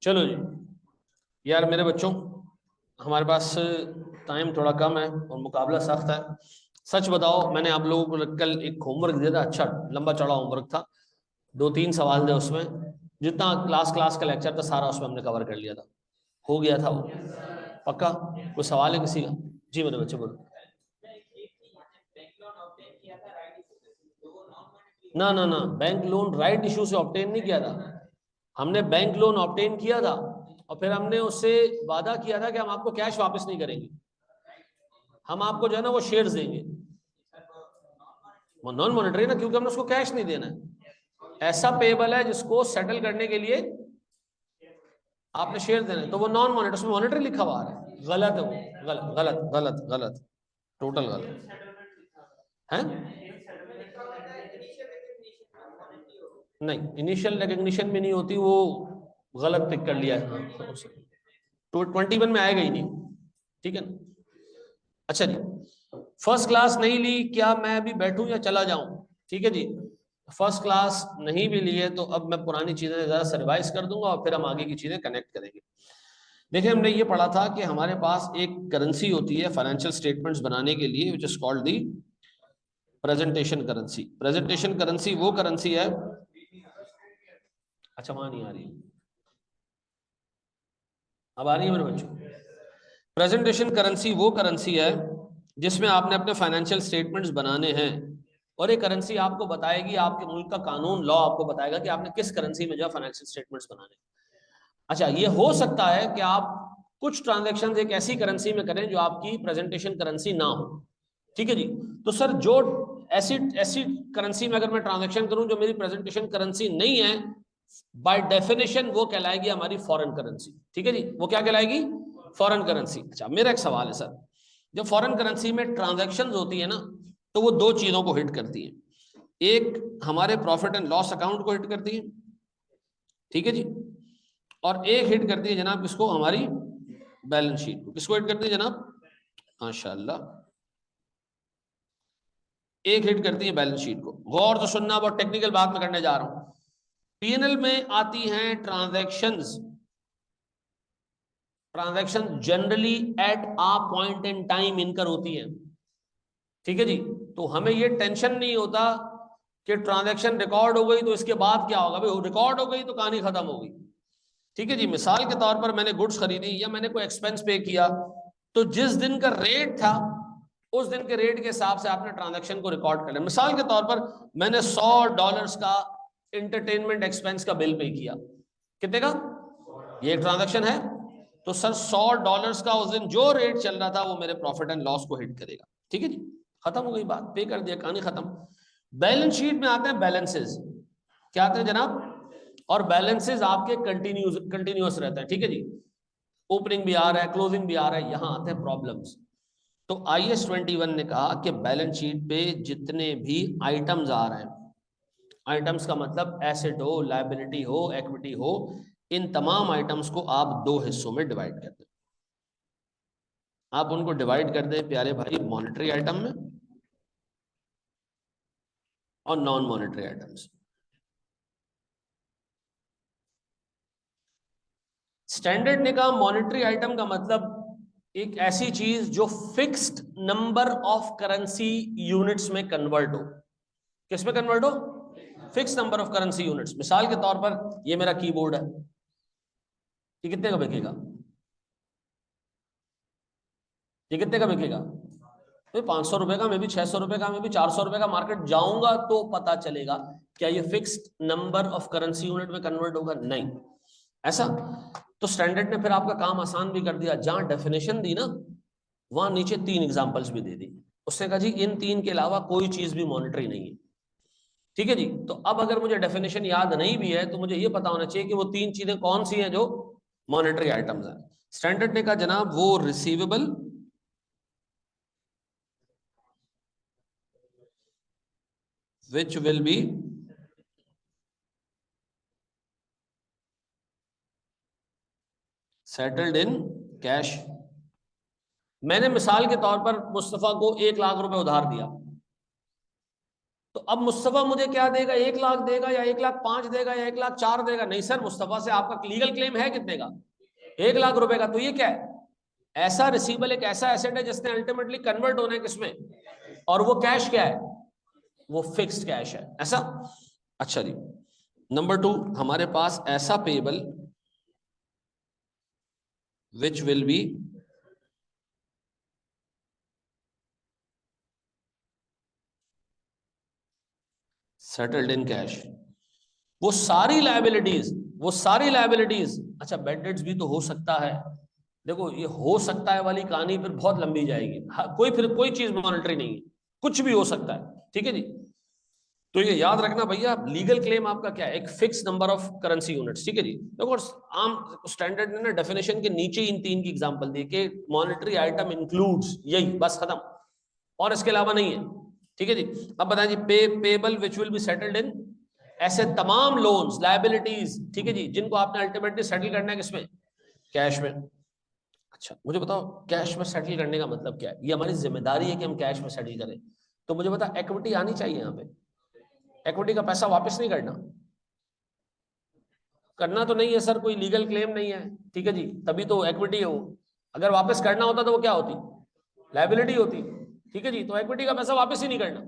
चलो जी यार मेरे बच्चों, हमारे पास टाइम थोड़ा कम है और मुकाबला सख्त है। सच बताओ, मैंने आप लोगों को कल एक होमवर्क दिया था, अच्छा लंबा चौड़ा होमवर्क था, 2-3 सवाल थे उसमें। जितना क्लास का लेक्चर था सारा उसमें हमने कवर कर लिया था, हो गया था वो। पक्का? कोई सवाल है किसी का? जी मेरे बच्चे बोलो। ना ना ना, बैंक लोन राइट इशू से ऑब्टेन नहीं किया था। हमने बैंक लोन ऑब्टेन किया था और फिर हमने उससे वादा किया था कि हम आपको कैश वापस नहीं करेंगे, हम आपको जो है ना वो शेयर्स देंगे। वो नॉन मॉनेटरी ना, क्योंकि हमने उसको कैश नहीं देना है। ऐसा पेबल है जिसको सेटल करने के लिए आपने शेयर देना है, तो वो नॉन मॉनेटरी, उसमें मॉनेटरी लिखा हुआ है। गलत है वो, गलत गलत गलत गलत, टोटल गलत है। नहीं, इनिशियल रिकग्निशन में नहीं होती वो, गलत टिक कर लिया है। तो 21 में आएगा ही नहीं, ठीक है ना। अच्छा जी, फर्स्ट क्लास नहीं ली, क्या मैं अभी बैठूं या चला जाऊं? ठीक है जी, फर्स्ट क्लास नहीं भी ली है तो अब मैं पुरानी चीजें जरा सा रिवाइज कर दूंगा और फिर हम आगे की चीजें कनेक्ट करेंगे। देखिए, हमने ये पढ़ा था कि हमारे पास एक करेंसी होती है फाइनेंशियल स्टेटमेंट्स बनाने के लिए, which is called the presentation currency. Presentation currency वो करेंसी है, अच्छा वहां नहीं आ रही, अब आ रही है मेरे बच्चों। प्रेजेंटेशन करेंसी वो करेंसी है जिसमें आपने अपने फाइनेंशियल स्टेटमेंट्स बनाने हैं, और ये करेंसी आपको बताएगी, आपके मुल्क का कानून लॉ आपको बताएगा कि आपने किस करेंसी में जो फाइनेंशियल स्टेटमेंट्स बनाने हैं। अच्छा, ये हो सकता है कि आप कुछ ट्रांजैक्शंस एक ऐसी करेंसी में करें जो आपकी प्रेजेंटेशन करेंसी ना हो। ठीक है जी, तो सर जो ऐसी ऐसी करेंसी में अगर मैं ट्रांजैक्शन करूं जो मेरी प्रेजेंटेशन करेंसी नहीं है, बाय डेफिनेशन वो कहलाएगी हमारी फॉरेन करेंसी। ठीक है जी, वो क्या कहलाएगी? Foreign currency. अच्छा, मेरा एक सवाल है सर, जब फॉरेन करेंसी में ट्रांजैक्शन होती है ना, तो वो दो चीजों को हिट करती है। एक हमारे प्रॉफिट एंड लॉस अकाउंट को हिट करती है, ठीक है जी, और एक हिट करती है जनाब किसको? हमारी बैलेंस शीट को। किसको हिट करती है जनाब? माशाल्लाह, एक हिट करती है बैलेंस शीट को। गौर तो सुनना, बहुत टेक्निकल बात में करने जा रहा हूं। पीएनएल में आती हैं transactions, transaction generally at a point in time incur होती है। ठीक है जी, तो हमें ये टेंशन नहीं होता कि ट्रांजैक्शन रिकॉर्ड हो गई तो इसके बाद क्या होगा। भाई रिकॉर्ड हो गई तो कहानी खत्म हो गई। ठीक है जी, मिसाल के तौर पर मैंने गुड्स खरीदी या मैंने कोई एक्सपेंस पे किया, तो जिस दिन का रेट था उस दिन के रेट के हिसाब से आपने ट्रांजैक्शन को रिकॉर्ड कर लिया। मिसाल के तौर पर मैंने $100 का एंटरटेनमेंट एक्सपेंस का बिल पे किया, कितने का? ये एक ट्रांजैक्शन है, तो सर $100 का उस दिन जो रेट चल रहा था वो मेरे प्रॉफिट एंड लॉस को हिट करेगा। ठीक है जी, खत्म हो गई बात, पे कर दिया, कहानी खत्म। बैलेंस शीट में आते हैं बैलेंसेस। क्या आते हैं जनाब? और बैलेंसेस आपके कंटिन्यूअस रहते हैं। ठीक है जी, ओपनिंग भी आ रहा है, क्लोजिंग भी आ रहा है, यहां आते हैं प्रॉब्लम्स। तो IAS 21 ने कहा कि बैलेंस शीट पे जितने भी आइटम्स आ रहे हैं, आइटम्स का मतलब एसेट हो, लायबिलिटी हो, इक्विटी हो, इन तमाम आइटम्स को आप दो हिस्सों में डिवाइड कर दें। आप उनको डिवाइड कर दें प्यारे भाई, मॉनेटरी आइटम में और नॉन मॉनेटरी आइटम्स। स्टैंडर्ड ने कहा मॉनेटरी आइटम का मतलब एक ऐसी चीज जो fixed number of currency units में कन्वर्ट हो। किस में कन्वर्ट हो? Fix number of currency units. मिसाल के तौर पर ये मेरा कीबोर्ड है, ये कितने का बिकेगा? ये कितने का बिकेगा? तो 500 रुपए का, मैं भी 600 रुपए का, मैं भी 400 रुपए का। मार्केट जाऊंगा तो पता चलेगा क्या ये fixed number of currency unit में कन्वर्ट होगा? नहीं ऐसा। तो स्टैंडर्ड ने फिर आपका काम आसान भी कर दिया, जहां डेफिनेशन दी ना वहां नीचे 3 एग्जांपल्स भी दे दी। उसने कहा जी इन 3 के अलावा कोई चीज भी मॉनिटरी नहीं है। ठीक है जी, तो अब अगर मुझे डेफिनेशन याद नहीं भी है तो मुझे ये पता होना चाहिए कि वो 3 चीजें कौन सी हैं जो मॉनिटरी आइटम्स हैं। स्टैंडर्ड ने कहा जनाब वो receivable, which will be settled in cash। मैंने मिसाल के तौर पर मुस्तफा को 1 लाख रुपए उधार दिया, तो अब मुस्तफा मुझे क्या देगा, 1 लाख देगा या 1,05,000 देगा या 1,04,000 देगा? नहीं सर, मुस्तफा से आपका लीगल क्लेम है कितने का, 1 लाख रुपए का। तो ये क्या है, ऐसा रिसीवेबल एक ऐसा एसेट है जिसने अल्टीमेटली कन्वर्ट होना है किसमें, और वो कैश क्या है, वो फिक्स्ड कैश है, ऐसा। अच्छा जी, नंबर 2 हमारे पास ऐसा payable which will be settled in cash. वो सारी लायबिलिटीज, अच्छा बेड डेट्स भी तो हो सकता है। देखो ये हो सकता है वाली कहानी फिर बहुत लंबी जाएगी, कोई चीज मॉनिटरी नहीं है, कुछ भी हो सकता है, ठीक है जी। तो ये याद रखना भैया, लीगल क्लेम आपका क्या है, एक fix number of currency units, ठीक है जी। देखो आम स्टैंडर्ड ने ना डेफिनेशन के नीचे इन 3 की एग्जांपल दी कि मॉनिटरी आइटम इंक्लूड्स, यही बस खत्म, और इसके अलावा नहीं है, ठीक है जी। अब बताएं जी, payable which will be settled in, ऐसे तमाम लोन्स लायबिलिटीज, ठीक है जी, जिनको आपने अल्टीमेटली सेटल करना है किसमें, कैश में। अच्छा मुझे बताओ कैश में सेटल करने का मतलब क्या है, ये हमारी जिम्मेदारी है कि हम कैश में सेटल करें। तो मुझे बता, इक्विटी आनी चाहिए यहाँ पे, इक्विटी का पैसा वापस नहीं करना तो नहीं है सर, कोई लीगल क्लेम नहीं है, ठीक है जी, तभी तो इक्विटी है वो। अगर वापस करना होता तो वो क्या होती, लायबिलिटी होती, ठीक है जी। तो इक्विटी का पैसा वापस ही नहीं करना,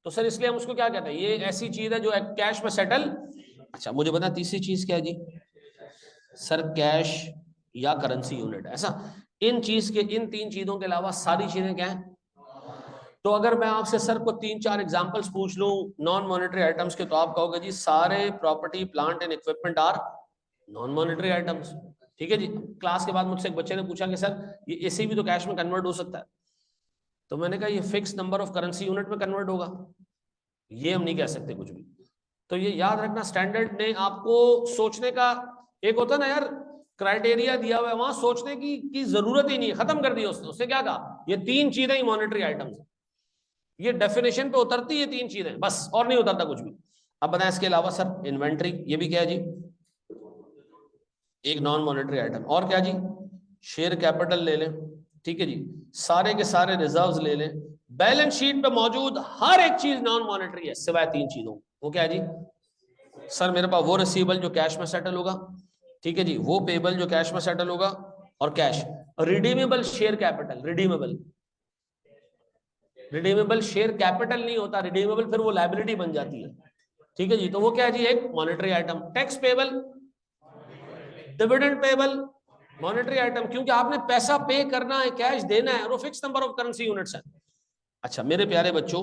तो सर इसलिए हम उसको क्या कहते हैं, ये ऐसी चीज है जो कैश में सेटल। अच्छा मुझे बता तीसरी चीज क्या है जी, सर कैश या करेंसी यूनिट, ऐसा। इन 3 चीजों के अलावा सारी चीजें क्या है। तो अगर मैं आपसे सर को 3-4 एग्जांपल्स पूछ लूं नॉन मॉनेटरी आइटम्स के, तो आप कहोगे जी सारे property plant and equipment are non monetary items, ठीक है जी। क्लास के बाद मुझसे एक बच्चे ने पूछा कि सर ये ऐसे भी तो कैश में कन्वर्ट हो सकता है, तो मैंने कहा ये fix number of currency unit में कन्वर्ट होगा, ये हम नहीं कह सकते कुछ भी। तो ये याद रखना, स्टैंडर्ड ने आपको सोचने का, एक होता ना यार क्राइटेरिया दिया हुआ है, वहां सोचने की जरूरत ही नहीं है, खत्म कर दिया उसने। उससे क्या कहा, ये 3 चीजें ही मॉनेटरी आइटम्स है, ये डेफिनेशन पे उतरती है 3 चीजें बस, और नहीं उतरता कुछ भी। अब बताएं इसके अलावा सर इन्वेंट्री, ये भी क्या है जी, एक नॉन मॉनेटरी आइटम। और क्या जी, शेयर कैपिटल ले लें, ठीक है जी, सारे के सारे रिजर्व्स ले लें, बैलेंस शीट पे मौजूद हर एक चीज नॉन मॉनेटरी है सिवाय 3 चीजों। वो क्या है जी, सर मेरे पास वो रिसीवेबल जो कैश में सेटल होगा, ठीक है जी, वो पेबल जो कैश में सेटल होगा, और cash redeemable share capital, redeemable share capital नहीं होता, रिडीमेबल फिर वो लायबिलिटी बन जाती है, ठीक है जी। तो वो क्या है जी, एक monetary item. Tax payable, dividend payable, monetary item, क्योंकि आपने पैसा पे करना है, कैश देना है, और वो fix number of currency units है। अच्छा मेरे प्यारे बच्चों,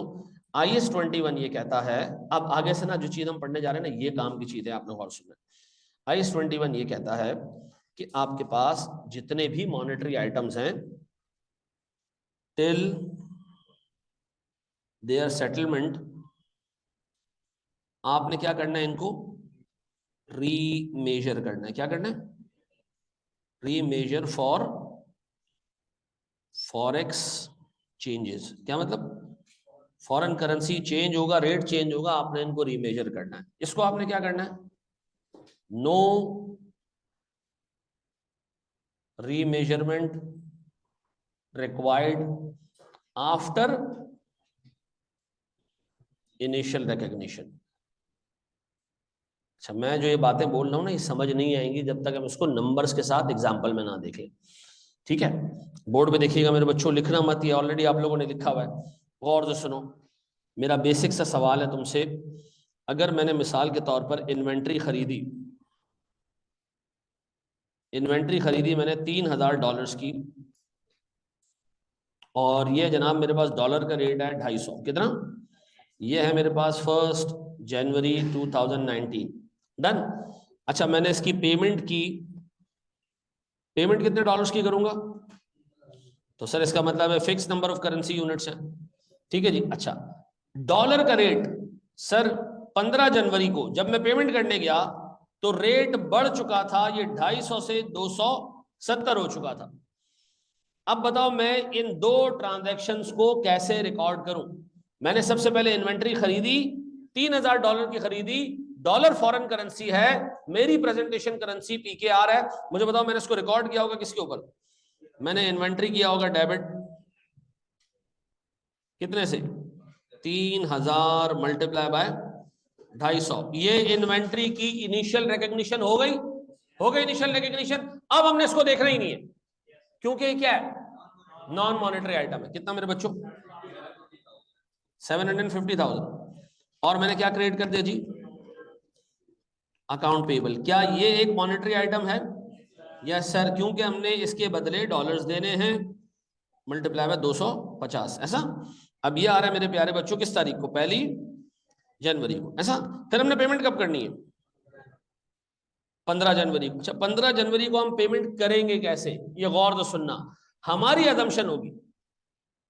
IS 21 ये कहता है, अब आगे से ना जो चीज हम पढ़ने जा रहे हैं ना, ये काम की चीज है, आपने गौर सुनना। IS 21 ये कहता है कि आपके पास जितने भी मॉनेटरी आइटम्स हैं, टिल देयर सेटलमेंट, आपने क्या करना है, इनको रीमेजर करना है। क्या करना है, रीमेजर फॉर फॉरेक्स चेंजेस। क्या मतलब, फॉरेन करेंसी चेंज होगा, रेट चेंज होगा, आपने इनको रीमेजर करना है। इसको आपने क्या करना है, no remeasurement required after initial recognition. अच्छा मैं जो ये बातें बोल रहा हूं ना, ये समझ नहीं आएंगी जब तक हम इसको नंबर्स के साथ एग्जांपल में ना देखें, ठीक है। बोर्ड पे देखिएगा मेरे बच्चों, लिखना मत, ये ऑलरेडी आप लोगों ने लिखा हुआ है, गौर से सुनो। मेरा बेसिक सा सवाल है तुमसे, अगर मैंने मिसाल के तौर पर इन्वेंट्री खरीदी मैंने $3,000 की, और ये जनाब मेरे पास डॉलर का रेट है 250, कितना, ये है मेरे पास 1 जनवरी 2019, डन। अच्छा मैंने इसकी पेमेंट कितने डॉलर्स की करूंगा, तो सर इसका मतलब है fix number of currency units है, ठीक है जी। अच्छा डॉलर का रेट, सर 15 जनवरी को जब मैं पेमेंट करने गया तो रेट बढ़ चुका था, ये 250 से 270 हो चुका था। अब बताओ मैं इन 2 ट्रांजैक्शंस को कैसे रिकॉर्ड करूं। मैंने सबसे पहले इन्वेंट्री खरीदी, $3,000 की खरीदी, डॉलर फॉरेन करेंसी है, मेरी प्रेजेंटेशन करेंसी PKR है। मुझे बताओ मैंने इसको रिकॉर्ड किया होगा किसके ऊपर, मैंने इन्वेंट्री किया होगा डेबिट, कितने से, 3000 मल्टीप्लाई बाय 250, ये इन्वेंट्री की इनिशियल रिकॉग्निशन हो गई, इनिशियल रिकॉग्निशन। अब हमने इसको देखना ही नहीं है, क्योंकि ये क्या है, नॉन मॉनेटरी आइटम है। कितना मेरे बच्चों, 750,000। और मैंने क्या क्रिएट कर दिया जी, अकाउंट पेबल। क्या ये एक मॉनेटरी आइटम है? यस सर, क्योंकि हमने इसके बदले डॉलर्स देने हैं, मल्टीप्लाई बाय 250, ऐसा। अब ये आ रहा है मेरे प्यारे बच्चों किस तारीख को, 1 जनवरी को, ऐसा। फिर हमने पेमेंट कब करनी है, 15 जनवरी को। अच्छा, 15 जनवरी को हम पेमेंट करेंगे कैसे, ये गौर से सुनना। हमारी अजम्पशन होगी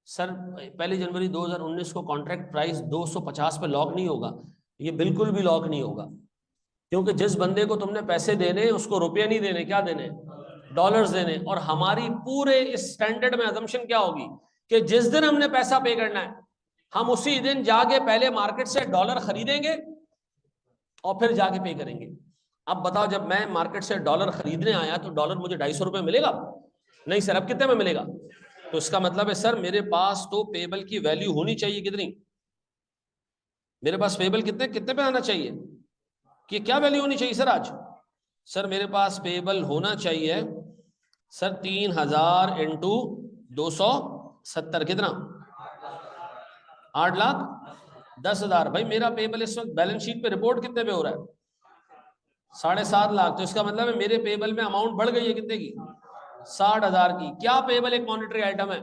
सर 1 जनवरी 2019 को कॉन्ट्रैक्ट प्राइस 250 पे लॉक नहीं होगा। ये बिल्कुल भी लॉक नहीं होगा, क्योंकि जिस बंदे को तुमने पैसे देने उसको रुपये नहीं देने, क्या देने, डॉलर्स देने। और हमारी पूरे इस स्टैंडर्ड में अजम्पशन क्या होगी कि जिस दिन हमने पैसा पे करना है, हम उसी दिन जाके पहले मार्केट से डॉलर खरीदेंगे और फिर जाके पे करेंगे। अब बताओ, जब मैं मार्केट से डॉलर खरीदने आया तो डॉलर मुझे 250 रुपये मिलेगा? नहीं सर, अब कितने में मिलेगा? तो इसका मतलब है सर मेरे पास तो पेबल की वैल्यू होनी चाहिए कितनी, मेरे पास पेबल कितने पे आना चाहिए, कि क्या वैल्यू होनी चाहिए सर आज? सर मेरे पास पेबल होना चाहिए सर 3000 इंटू 270, कितना, 8,10,000। भाई मेरा पेबल इस वक्त बैलेंस शीट पे रिपोर्ट कितने पे हो रहा है, 7.5 लाख। तो इसका मतलब है मेरे पेबल में अमाउंट बढ़ गई है कितने की, 60,000 की। क्या पेबल एक मॉनेटरी आइटम है?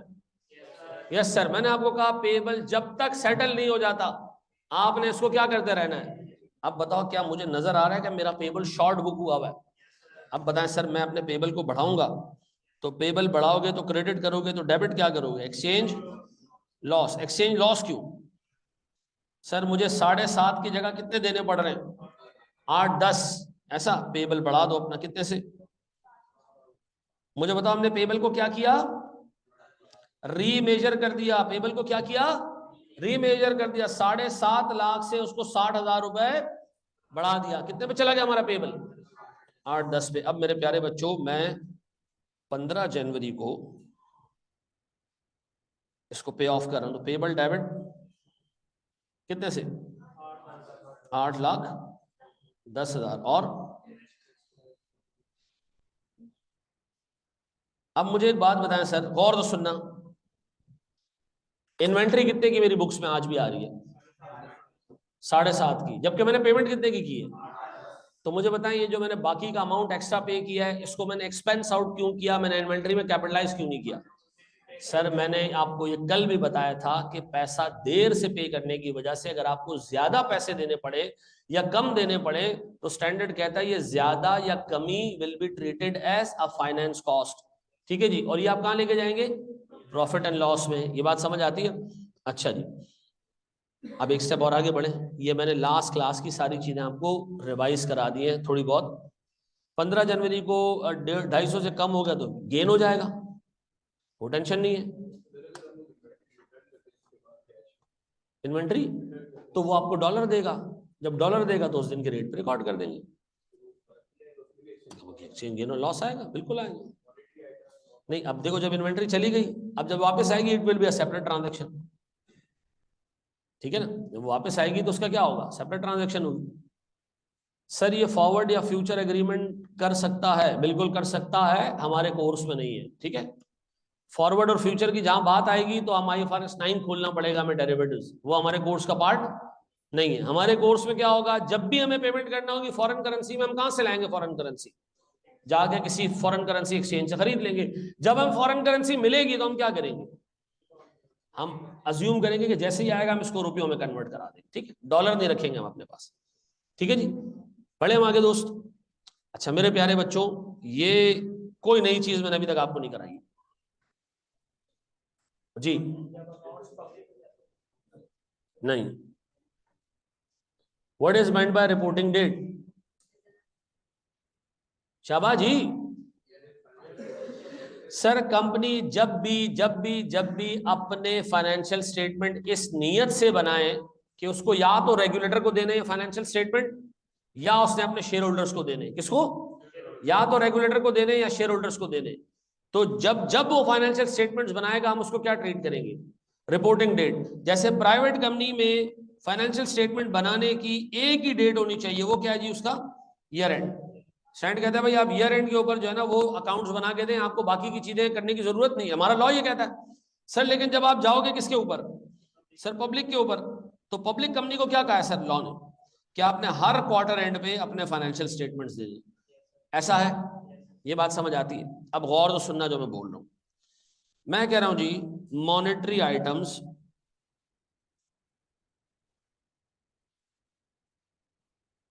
यस सर, मैंने आपको कहा पेबल जब तक सेटल नहीं हो जाता आपने इसको क्या करते रहना है। अब बताओ, क्या मुझे नजर आ रहा है कि मेरा पेबल शॉर्ट बुक हुआ हुआ है? अब बताएं सर, मैं अपने पेबल को बढ़ाऊंगा तो पेबल बढ़ाओगे तो क्रेडिट करोगे तो डेबिट क्या करोगे, एक्सचेंज लॉस। एक्सचेंज लॉस क्यों सर? मुझे 7.5 की जगह कितने देने पड़ रहे हैं, 8-10, ऐसा। पेबल बढ़ा दो अपना, कितने से, मुझे बताओ। हमने पेबल को क्या किया, रीमेजर कर दिया। पेबल को क्या किया, रीमेजर कर दिया। 7.5 लाख से उसको 60,000 रुपए बढ़ा दिया। कितने पे चला गया हमारा पेबल, 8-10 पे। अब मेरे प्यारे बच्चों, मैं 15 जनवरी को इसको पे ऑफ कर रहा हूं, तो पेबल डेबिट कितने से, 8,10,000। और अब मुझे एक बात बताएं सर, गौर से सुनना, इन्वेंट्री कितने की मेरी बुक्स में आज भी आ रही है, 7.5 की, जबकि मैंने पेमेंट कितने की है? तो मुझे बताएं, ये जो मैंने बाकी का अमाउंट एक्स्ट्रा पे किया है, इसको मैंने एक्सपेंस आउट क्यों किया, मैंने इन्वेंट्री में कैपिटलाइज क्यों नहीं किया? सर मैंने आपको ये कल भी बताया था कि पैसा देर से पे करने की वजह से अगर आपको ज्यादा पैसे देने पड़े या कम देने पड़े तो स्टैंडर्ड कहता है ये ज्यादा या कमी will be treated as a finance cost. ठीक है जी, और ये आप कहां लेके जाएंगे, प्रॉफिट एंड लॉस में। ये बात समझ आती है? अच्छा जी, अब एक स्टेप और आगे बढ़े। ये मैंने लास्ट क्लास की सारी चीजें आपको रिवाइज करा दी है थोड़ी बहुत। 15 जनवरी को 250 से कम हो गया तो गेन हो जाएगा, वो टेंशन नहीं है। इन्वेंट्री तो वो आपको डॉलर देगा, जब डॉलर देगा तो उस दिन के रेट पे रिकॉर्ड कर देंगे। एक्सचेंज गेन और लॉस आएगा, बिल्कुल आएगा। नहीं, अब देखो जब इन्वेंट्री चली गई, अब जब वापस आएगी it will be a separate transaction. ठीक है ना, जब वापस आएगी तो उसका क्या होगा, सेपरेट ट्रांजैक्शन होगी। सर ये फॉरवर्ड या फ्यूचर एग्रीमेंट कर सकता है, बिल्कुल कर सकता है, हमारे कोर्स में नहीं है। ठीक है, फॉरवर्ड और फ्यूचर की जहां बात आएगी तो हम IFRS 9 खोलना पड़ेगा हमें, डेरिवेटिव्स, वो हमारे कोर्स का पार्ट नहीं है। हमारे कोर्स में क्या होगा, जब भी हमें पेमेंट करना होगी फॉरेन करेंसी में, हम कहां से लाएंगे फॉरेन करेंसी, जाके किसी फॉरेन करेंसी एक्सचेंज से खरीद लेंगे। जब हम फॉरेन करेंसी मिलेगी तो हम क्या करेंगे, हम अज्यूम करेंगे कि जैसे ही आएगा हम इसको रुपयों में कन्वर्ट करा देंगे। ठीक है, डॉलर नहीं रखेंगे हम अपने पास। ठीक है जी, बढ़े हम आगे दोस्त। अच्छा मेरे प्यारे बच्चों, ये कोई नई चीज मैंने अभी तक आपको नहीं कराई जी, नहीं। What is meant by reporting date, शाबाश जी। सर कंपनी जब भी अपने फाइनेंशियल स्टेटमेंट इस नियत से बनाए कि उसको या तो रेगुलेटर को देने फाइनेंशियल स्टेटमेंट, या उसने अपने शेयर होल्डर्स को देने, किसको, या तो रेगुलेटर को देने या शेयर होल्डर्स को देने, तो जब जब वो फाइनेंशियल स्टेटमेंट्स बनाएगा हम उसको क्या ट्रीट करेंगे, रिपोर्टिंग डेट, जैसे प्राइवेट कंपनी में फाइनेंशियल स्टेटमेंट बनाने की एक ही डेट होनी चाहिए, वो क्या है जी, उसका ईयर एंड। स्टैंड कहता है भाई आप ईयर एंड के ऊपर जो है ना वो अकाउंट्स बना के दें, आपको बाकी की चीजें करने की जरूरत नहीं है, हमारा लॉ ये कहता है। सर लेकिन जब आप जाओगे किसके ऊपर, सर पब्लिक के ऊपर, तो पब्लिक कंपनी को क्या कहा है सर लॉ ने, कि आपने हर क्वार्टर एंड पे अपने फाइनेंशियल स्टेटमेंट्स देने, ऐसा है, ये बात समझ आती है। अब गौर तो सुनना जो मैं बोल रहा हूं, मैं कह रहा हूं जी monetary items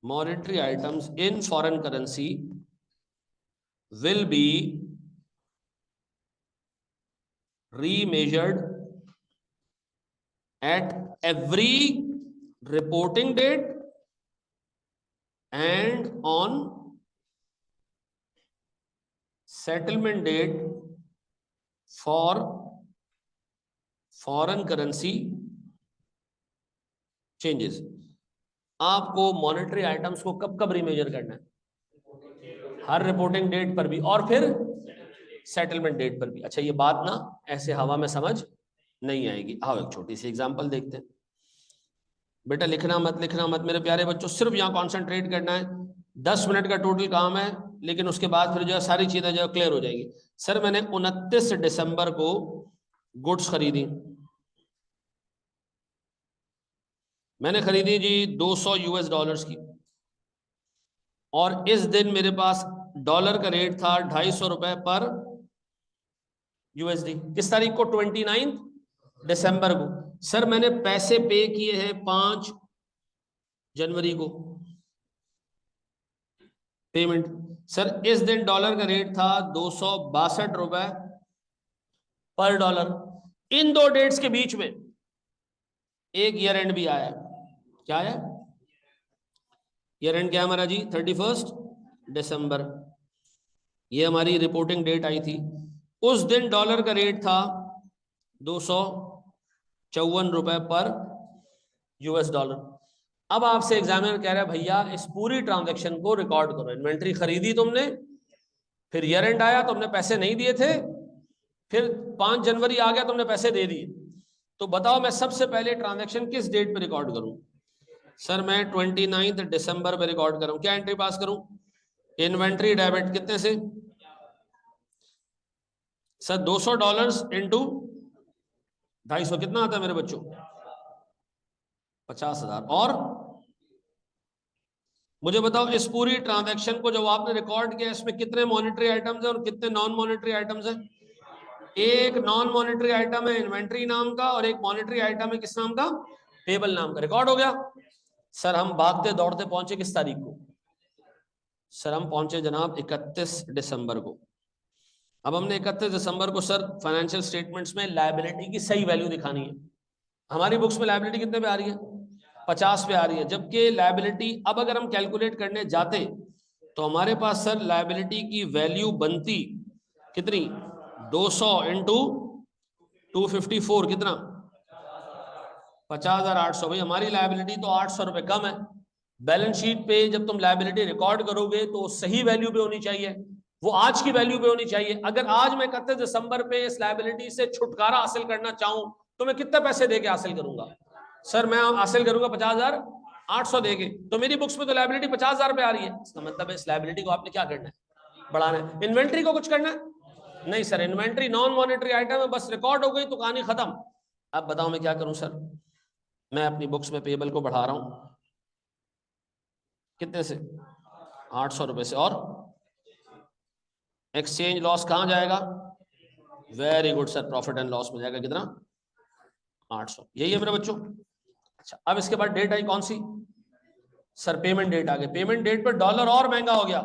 in foreign currency will be remeasured at every reporting date and on settlement date for foreign currency changes। आपको मॉनेटरी आइटम्स को कब कब रिमेजर करना है, हर रिपोर्टिंग डेट पर भी और फिर सेटलमेंट डेट पर भी। अच्छा ये बात ना ऐसे हवा में समझ नहीं आएगी, आओ एक छोटी सी एग्जांपल देखते हैं। बेटा लिखना मत मेरे प्यारे बच्चों, सिर्फ यहाँ कॉन्सेंट्रेट करना है, 10 मिनट का टोटल काम है, लेकिन उसके बाद फिर जो है सारी चीजें जो क्लियर हो जाएगी। सर मैंने 29 दिसंबर को गुड्स खरीदी, मैंने खरीदी जी 200 यूएस डॉलर्स की, और इस दिन मेरे पास डॉलर का रेट था 250 रुपए पर यूएसडी। किस तारीख को, 29 दिसंबर को। सर मैंने पैसे पे किए हैं 5 जनवरी को पेमेंट। सर इस दिन डॉलर का रेट था 262 रुपए पर डॉलर। इन दो डेट्स के बीच में एक ईयर एंड भी आया, क्या है ईयर एंड, क्या हमारा जी 31 दिसंबर, ये हमारी रिपोर्टिंग डेट आई थी। उस दिन डॉलर का रेट था 254 रुपए पर यूएस डॉलर। अब आपसे एग्जामिनर कह रहा है भैया इस पूरी ट्रांजैक्शन को रिकॉर्ड करो, इन्वेंट्री खरीदी तुमने, फिर ईयर एंड आया तुमने पैसे नहीं दिए थे, फिर 5 जनवरी आ गया तुमने पैसे दे दिए, तो बताओ मैं सबसे पहले ट्रांजैक्शन किस डेट पे रिकॉर्ड करूं। सर मैं 29 दिसंबर पे रिकॉर्ड करूं, क्या एंट्री पास करूं, इन्वेंट्री डेबिट कितने से, सर 200 डॉलर्स इंटू 250 कितना आता है मेरे बच्चों, 50,000। और मुझे बताओ इस पूरी ट्रांजैक्शन को जब आपने रिकॉर्ड किया इसमें कितने मॉनेटरी आइटम्स हैं और कितने नॉन मॉनेटरी आइटम्स हैं। एक नॉन मॉनेटरी आइटम है इन्वेंट्री नाम का, और एक मॉनेटरी आइटम है किस नाम का, पेबल नाम का। रिकॉर्ड हो गया। सर हम भागते दौड़ते पहुंचे किस तारीख को, सर हम पहुंचे जनाब 31 दिसंबर को। अब हमने 31 दिसंबर को सर फाइनेंशियल स्टेटमेंट्स में लायबिलिटी की सही वैल्यू दिखानी है। हमारी बुक्स में लायबिलिटी कितने पे आ रही है, 50 पे आ रही है, जबकि लायबिलिटी अब अगर हम कैलकुलेट करने जाते तो हमारे पास सर लायबिलिटी की वैल्यू बनती कितनी, 200 इंटू 254 कितना, 50,800। भाई हमारी लायबिलिटी तो 800 रुपए कम है। बैलेंस शीट पे जब तुम लायबिलिटी रिकॉर्ड करोगे तो सही वैल्यू पे होनी चाहिए, वो आज की वैल्यू पे होनी चाहिए। अगर आज मैं 31 दिसंबर पे इस लायबिलिटी से छुटकारा हासिल करना चाहूं तो मैं कितने पैसे देके हासिल करूंगा, सर मैं हासिल करूंगा 50,800 देके, तो मेरी बुक्स में तो लायबिलिटी 50,000 पे आ रही है। इसका मतलब है इस लायबिलिटी को आपने क्या करना है, बढ़ाना है। इन्वेंट्री को कुछ करना है नहीं sir, inventory non monetary item है, बस रिकॉर्ड हो गई तो कहानी खत्म। अब बताओ मैं क्या करूं सर, मैं अपनी बुक्स में पेबल को बढ़ा रहा हूं कितने से, 800 रुपए से, और एक्सचेंज लॉस कहां जाएगा, very good sir, profit and loss में जाएगा कितना, 800। यही है मेरे बच्चों। अच्छा अब इसके बाद डेट आई कौन सी, सर पेमेंट डेट आ गई। पेमेंट डेट पर डॉलर और महंगा हो गया।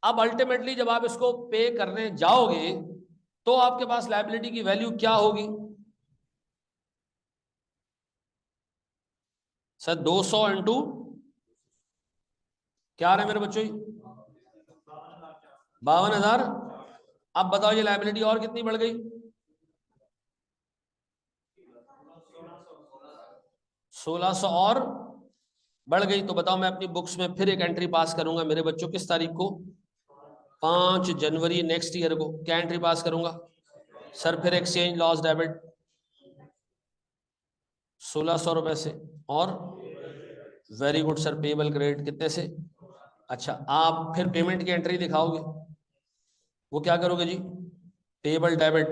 अब अल्टीमेटली जब आप इसको पे करने जाओगे तो आपके पास लायबिलिटी की वैल्यू क्या होगी, सर 200 इंटू क्या आ रहा है मेरे बच्चों, 52,000। अब बताओ ये लायबिलिटी और कितनी बढ़ गई, 1600 और बढ़ गई। तो बताओ मैं अपनी बुक्स में फिर एक एंट्री पास करूंगा मेरे बच्चों, किस तारीख को, 5 जनवरी नेक्स्ट ईयर को। क्या एंट्री पास करूंगा, सर फिर एक्सचेंज लॉस डेबिट 1600 रुपए से। और very good sir, payable credit कितने से? अच्छा, आप फिर पेमेंट की एंट्री दिखाओगे, वो क्या करोगे जी? पेबल डेबिट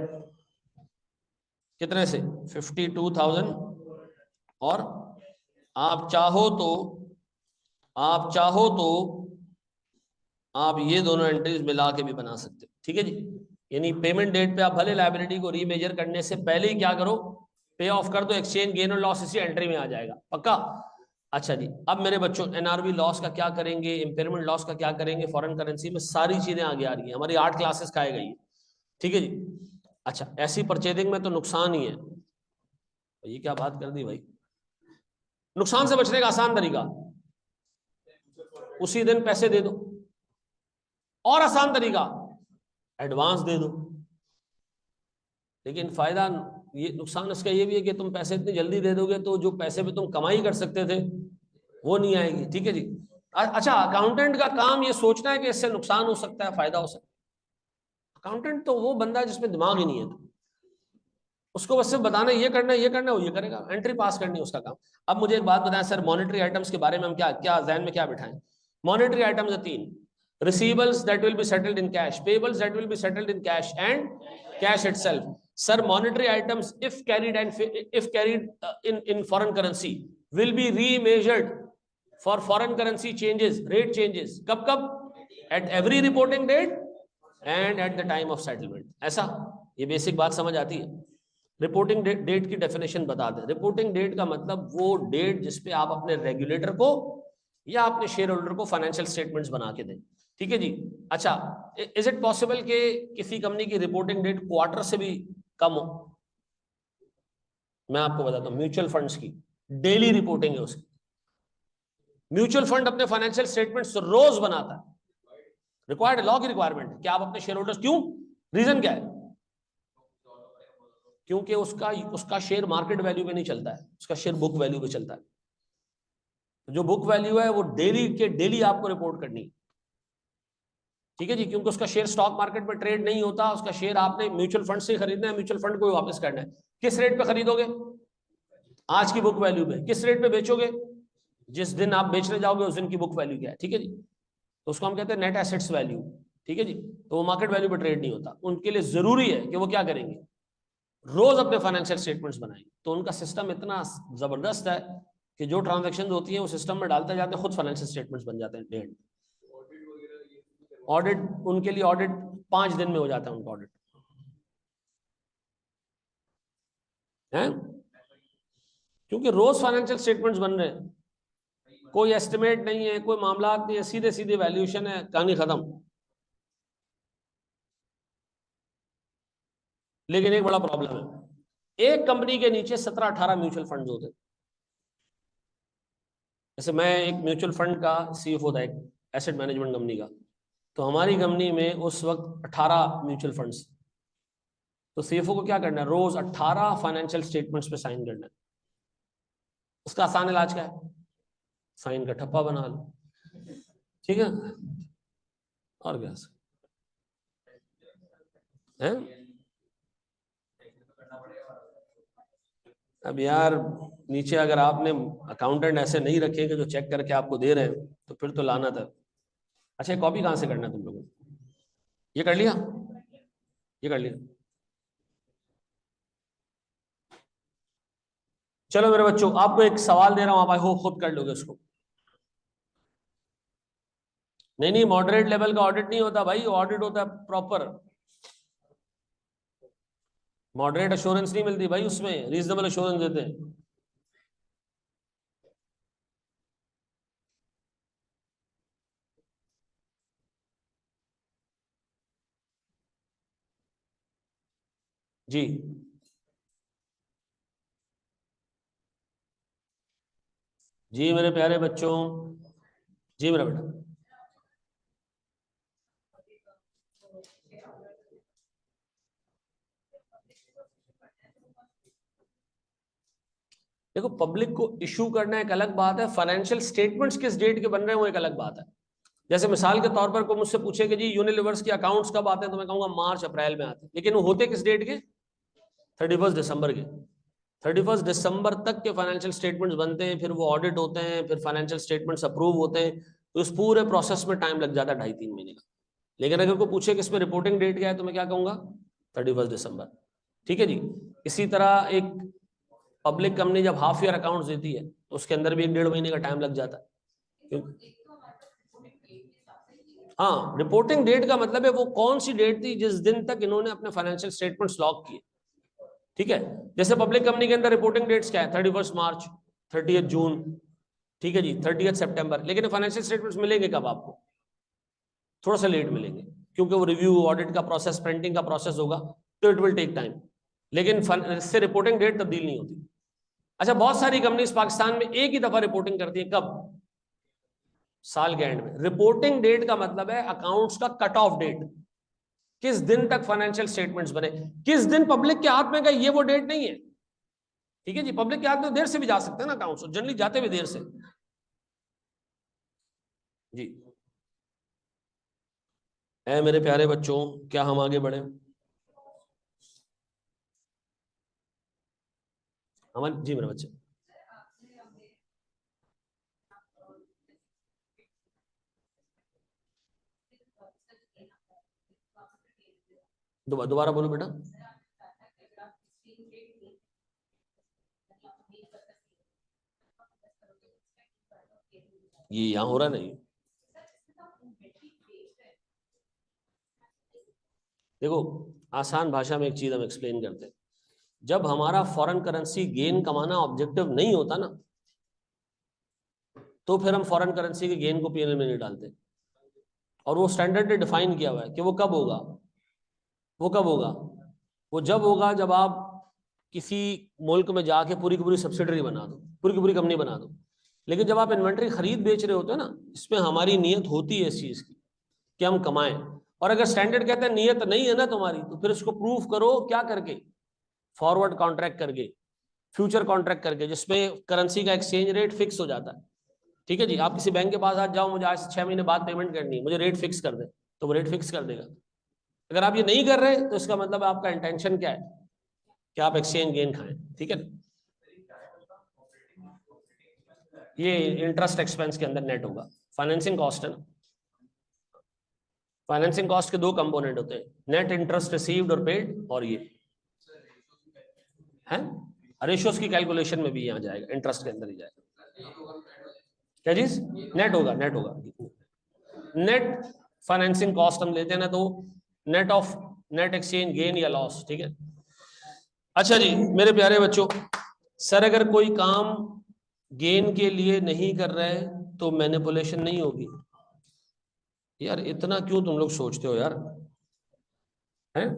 कितने से? 52,000। और आप चाहो तो आप ये दोनों एंट्रीज मिला के भी बना सकते हो, ठीक है जी। यानी पेमेंट डेट पे आप भले लायबिलिटी को रीमेजर करने से पहले ही क्या करो, पे ऑफ कर दो, एक्सचेंज गेन और लॉस इसी एंट्री में आ जाएगा, पक्का? अच्छा जी, अब मेरे बच्चों एनआरबी लॉस का क्या करेंगे, इम्पेयरमेंट लॉस का क्या करेंगे, फॉरेन करेंसी में सारी चीजें आगे आ रही है, हमारी 8 क्लासेस खाए गई है, ठीक है जी। अच्छा, ऐसी परचेजिंग में तो नुकसान ही है, ये क्या बात कर दी भाई। नुकसान से बचने का आसान तरीका, उसी दिन पैसे दे दो, और आसान तरीका एडवांस दे दो। लेकिन फायदा ये, नुकसान इसका ये भी है कि तुम पैसे इतनी जल्दी दे दोगे तो जो पैसे पे तुम कमाई कर सकते थे वो नहीं आएगी, ठीक है जी। अच्छा, अकाउंटेंट का काम ये सोचना है कि इससे नुकसान हो सकता है, फायदा हो सकता है। अकाउंटेंट तो वो बंदा है जिसमें दिमाग ही नहीं है, उसको बस सिर्फ बताना ये करना है, ये करना है, वो ये करेगा, एंट्री पास करनी है उसका काम। अब मुझे एक बात बताएं सर, मॉनेटरी आइटम्स के बारे में हम क्या क्या ज़हन में क्या बिठाएं? मॉनेटरी आइटम्स है 3: receivables that will be settled in cash, payables that will be settled in cash, and cash itself. Sir, monetary items if carried in foreign currency will be remeasured for foreign currency changes, rate changes. कब? At every reporting date and at the time of settlement. ऐसा, ये basic बात समझ आती है? Reporting date की definition बता दें। रिपोर्टिंग डेट का मतलब वो डेट जिसपे आप अपने रेगुलेटर को या अपने शेयर होल्डर को फाइनेंशियल स्टेटमेंट्स बना के दें, ठीक है जी। अच्छा, इज इट पॉसिबल कि किसी कंपनी की रिपोर्टिंग डेट क्वार्टर से भी कम हो? मैं आपको बताता हूं, म्यूचुअल फंड्स की डेली रिपोर्टिंग है उसकी। म्यूचुअल फंड अपने फाइनेंशियल स्टेटमेंट्स रोज बनाता है, रिक्वायर्ड, लॉ की रिक्वायरमेंट है। क्या आप अपने शेयर होल्डर्स, क्यों, रीजन क्या है? क्योंकि उसका शेयर मार्केट वैल्यू पे नहीं चलता है, उसका शेयर बुक वैल्यू पे चलता है। जो बुक वैल्यू है वो डेली आपको रिपोर्ट करनी है, ठीक है जी। क्योंकि उसका शेयर स्टॉक मार्केट में ट्रेड नहीं होता, उसका शेयर आपने म्यूचुअल फंड से खरीदना है, म्यूचुअल फंड को वापस करना है। किस रेट पे खरीदोगे? आज की बुक वैल्यू पे। किस रेट पे बेचोगे? जिस दिन आप बेचने जाओगे उस दिन की बुक वैल्यू क्या है, ठीक है जी। तो उसको हम कहते हैं नेट एसेट्स वैल्यू, ठीक है जी। तो वो मार्केट वैल्यू पे ट्रेड नहीं होता। उनके लिए जरूरी है कि वो क्या करेंगे, रोज अपने फाइनेंशियल स्टेटमेंट्स बनाएंगे। तो उनका सिस्टम इतना जबरदस्त है कि जो ट्रांजैक्शन होती है वो सिस्टम में डालते जाते हैं, खुद फाइनेंशियल स्टेटमेंट्स बन जाते हैं डेढ़। ऑडिट, उनके लिए ऑडिट 5 दिन में हो जाता है, उनका ऑडिट है, क्योंकि रोज फाइनेंशियल स्टेटमेंट्स बन रहे हैं, कोई एस्टिमेट नहीं है, कोई मामला नहीं है, सीधे सीधे वैल्यूएशन है, कहानी खत्म। लेकिन एक बड़ा प्रॉब्लम है, एक कंपनी के नीचे 17-18 म्यूचुअल फंड्स होते हैं। जैसे मैं एक म्यूचुअल फंड का सीएफओ था, एक एसेट मैनेजमेंट कंपनी का। तो हमारी कंपनी में उस वक्त 18 म्यूचुअल फंड्स। तो सीएफओ को क्या करना है, रोज 18 फाइनेंशियल स्टेटमेंट्स पे साइन करना है। उसका आसान इलाज क्या है, साइन का ठप्पा बना लो, ठीक है, और क्या है। अब यार नीचे अगर आपने अकाउंटेंट ऐसे नहीं रखे कि जो चेक करके आपको दे रहे हैं तो फिर तो लानत है। अच्छा, कॉपी कहाँ से करना है तुम लोगों को? ये कर लिया, ये कर लिया। चलो मेरे बच्चों, आपको एक सवाल दे रहा हूं, आप आई होप खुद कर लोगे उसको। नहीं, मॉडरेट लेवल का ऑडिट नहीं होता भाई, ऑडिट होता है प्रॉपर। मॉडरेट अश्योरेंस नहीं मिलती भाई, उसमें रीजनेबल अश्योरेंस देते हैं। जी जी मेरे प्यारे बच्चों, जी मेरा बेटा। देखो, पब्लिक को इशू करना एक अलग बात है, फाइनेंशियल स्टेटमेंट्स किस डेट के बन रहे हैं वो एक अलग बात है। जैसे मिसाल के तौर पर कोई मुझसे पूछे कि जी यूनिलीवर्स के अकाउंट्स कब आते हैं, तो मैं कहूंगा मार्च अप्रैल में आते हैं, लेकिन वो होते किस डेट के, 31 दिसंबर के। 31 दिसंबर तक के फाइनेंशियल स्टेटमेंट्स बनते हैं, फिर वो ऑडिट होते हैं, फिर फाइनेंशियल स्टेटमेंट्स अप्रूव होते हैं, तो इस पूरे प्रोसेस में टाइम लग जाता है 2.5-3 महीने का। लेकिन अगर कोई पूछे कि इसमें रिपोर्टिंग डेट क्या है, तो मैं क्या कहूंगा, 31 दिसंबर। ठीक है जी। इसी तरह एक पब्लिक कंपनी जब हाफ ईयर अकाउंट्स देती है तो उसके अंदर भी 1-1.5 महीने का टाइम लग जाता है। हाँ, रिपोर्टिंग डेट का मतलब है वो कौन सी डेट थी जिस दिन तक इन्होंने अपने फाइनेंशियल स्टेटमेंट्स लॉक किए। ठीक है, जैसे पब्लिक कंपनी के अंदर रिपोर्टिंग डेट्स क्या है, 31 मार्च, 30 जून, ठीक है जी, 30 सितंबर। लेकिन फाइनेंशियल स्टेटमेंट्स मिलेंगे कब आपको, थोड़ा सा लेट मिलेंगे, क्योंकि वो रिव्यू, ऑडिट का प्रोसेस, प्रिंटिंग का प्रोसेस होगा, तो इट विल टेक टाइम। लेकिन इससे रिपोर्टिंग डेट तब्दील नहीं होती। अच्छा, बहुत सारी कंपनीज पाकिस्तान में एक ही दफा रिपोर्टिंग करती है, कब, साल के एंड में। रिपोर्टिंग डेट का मतलब है अकाउंट्स का कट ऑफ डेट, किस दिन तक फाइनेंशियल स्टेटमेंट्स बने, किस दिन पब्लिक के हाथ में गए, ये वो डेट नहीं है। ठीक है जी, पब्लिक के हाथ में देर से भी जा सकते हैं ना अकाउंट्स, जनरली जाते भी देर से जी। ऐ मेरे प्यारे बच्चों, क्या हम आगे बढ़े, हमारे जी मेरे बच्चे, दोबारा बोलो बेटा। ये यहाँ हो रहा नहीं, देखो आसान भाषा में एक चीज हम एक्सप्लेन करते हैं। जब हमारा फॉरेन करेंसी गेन कमाना ऑब्जेक्टिव नहीं होता ना, तो फिर हम फॉरेन करेंसी के गेन को पीएनएल में नहीं डालते। और वो स्टैंडर्ड ने डिफाइन किया हुआ है कि वो कब होगा, वो कब होगा, वो जब होगा जब आप किसी मुल्क में जाके पूरी की पूरी सब्सिडरी बना दो, पूरी की पूरी कंपनी बना दो। लेकिन जब आप इन्वेंट्री खरीद बेच रहे होते हो ना, इसमें हमारी नीयत होती है इस चीज की कि हम कमाएं। और अगर स्टैंडर्ड कहते हैं नीयत नहीं है ना तुम्हारी, तो फिर इसको प्रूफ करो क्या करके, फॉरवर्ड कॉन्ट्रैक्ट करके, फ्यूचर कॉन्ट्रैक्ट करके, जिसमें करेंसी का एक्सचेंज रेट फिक्स हो जाता है। ठीक है जी, आप किसी बैंक के पास आज जाओ, मुझे आज से 6 महीने बाद पेमेंट करनी है, मुझे रेट फिक्स कर दे, तो वो रेट फिक्स कर देगा। अगर आप ये नहीं कर रहे तो इसका मतलब आपका इंटेंशन क्या है, कि आप एक्सचेंज गेन खाएं। ठीक है, ये इंटरेस्ट एक्सपेंस के अंदर नेट होगा, फाइनेंसिंग कॉस्ट है ना। फाइनेंसिंग कॉस्ट के दो कंपोनेंट होते हैं, नेट इंटरेस्ट रिसीव्ड और पेड, और ये है रेशियोज की कैलकुलेशन में भी यहाँ जाएगा, इंटरेस्ट के अंदर ही जाएगा। क्या चीज, नेट होगा, नेट होगा, नेट फाइनेंसिंग कॉस्ट हम लेते हैं ना, तो net of net exchange gain या लॉस। ठीक है। अच्छा जी मेरे प्यारे बच्चों, सर अगर कोई काम गेन के लिए नहीं कर रहे हैं तो मैनिपुलेशन नहीं होगी। यार इतना क्यों तुम लोग सोचते हो यार, हैं?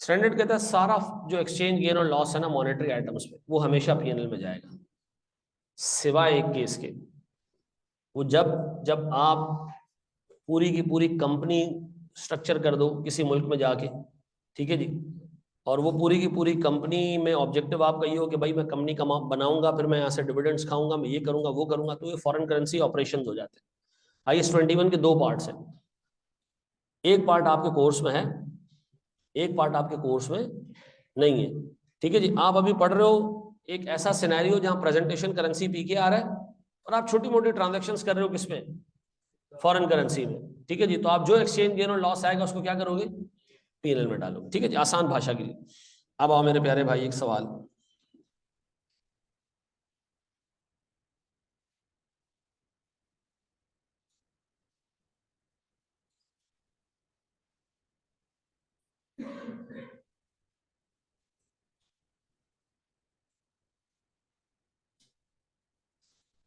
स्टैंडर्ड कहता है सारा जो एक्सचेंज गेन और लॉस है ना मॉनेटरी आइटम्स में, वो हमेशा पीएनएल में जाएगा, सिवाय एक केस के। वो जब जब आप पूरी की पूरी कंपनी स्ट्रक्चर कर दो किसी मुल्क में जाके, ठीक है जी, और वो पूरी की पूरी कंपनी में ऑब्जेक्टिव आपका ये हो कि भाई मैं कंपनी कमा बनाऊंगा, फिर मैं यहाँ से डिविडेंड्स खाऊंगा, मैं ये करूंगा वो करूंगा, तो ये फॉरेन करेंसी ऑपरेशन हो जाते हैं। IS-21 के दो पार्ट्स हैं, एक पार्ट आपके कोर्स में है, एक पार्ट आपके कोर्स में नहीं है। ठीक है जी, आप अभी पढ़ रहे हो एक ऐसा सिनेरियो जहां प्रेजेंटेशन करेंसी पी के आ रहा है, और आप छोटी मोटी ट्रांजेक्शन्स कर रहे हो किसमें, फॉरेन करेंसी में। ठीक है जी, तो आप जो एक्सचेंज गेन और लॉस आएगा उसको क्या करोगे, पीएनएल में डालोगे। ठीक है जी, आसान भाषा के लिए। अब आओ मेरे प्यारे भाई, एक सवाल,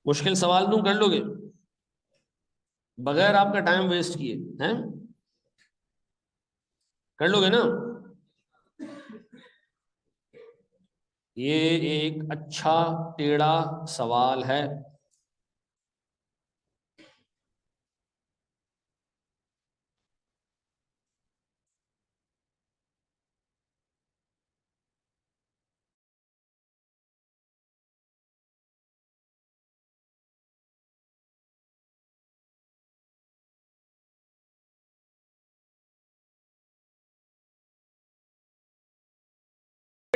मुश्किल सवाल दूं, कर लोगे बगैर आपका टाइम वेस्ट किए, हैं? कर लोगे ना? ये एक अच्छा टेढ़ा सवाल है।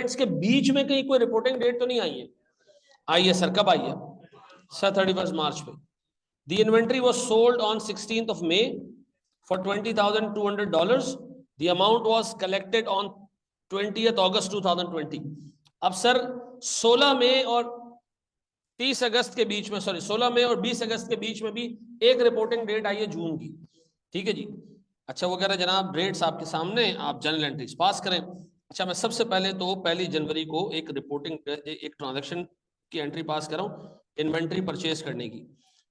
डेट्स के बीच में कहीं कोई रिपोर्टिंग डेट तो नहीं आई है? आई है सर। कब आई है सर? 31 मार्च पे। The inventory was sold on 16th of May for $20,200. The amount was collected on 20th August 2020। अब सर 16 मई और 30 अगस्त के बीच में, सॉरी 16 मई और 20 अगस्त के बीच में भी एक रिपोर्टिंग डेट आई है जून की। ठीक है जी। अच्छा, वो कह रहे जनाब रेट्स आपके सामने, आप जनरल एंट्रीज पास करें। अच्छा, मैं सबसे पहले तो 1 जनवरी को एक रिपोर्टिंग एक ट्रांजैक्शन की एंट्री पास कर रहा हूँ, इन्वेंट्री परचेज करने की।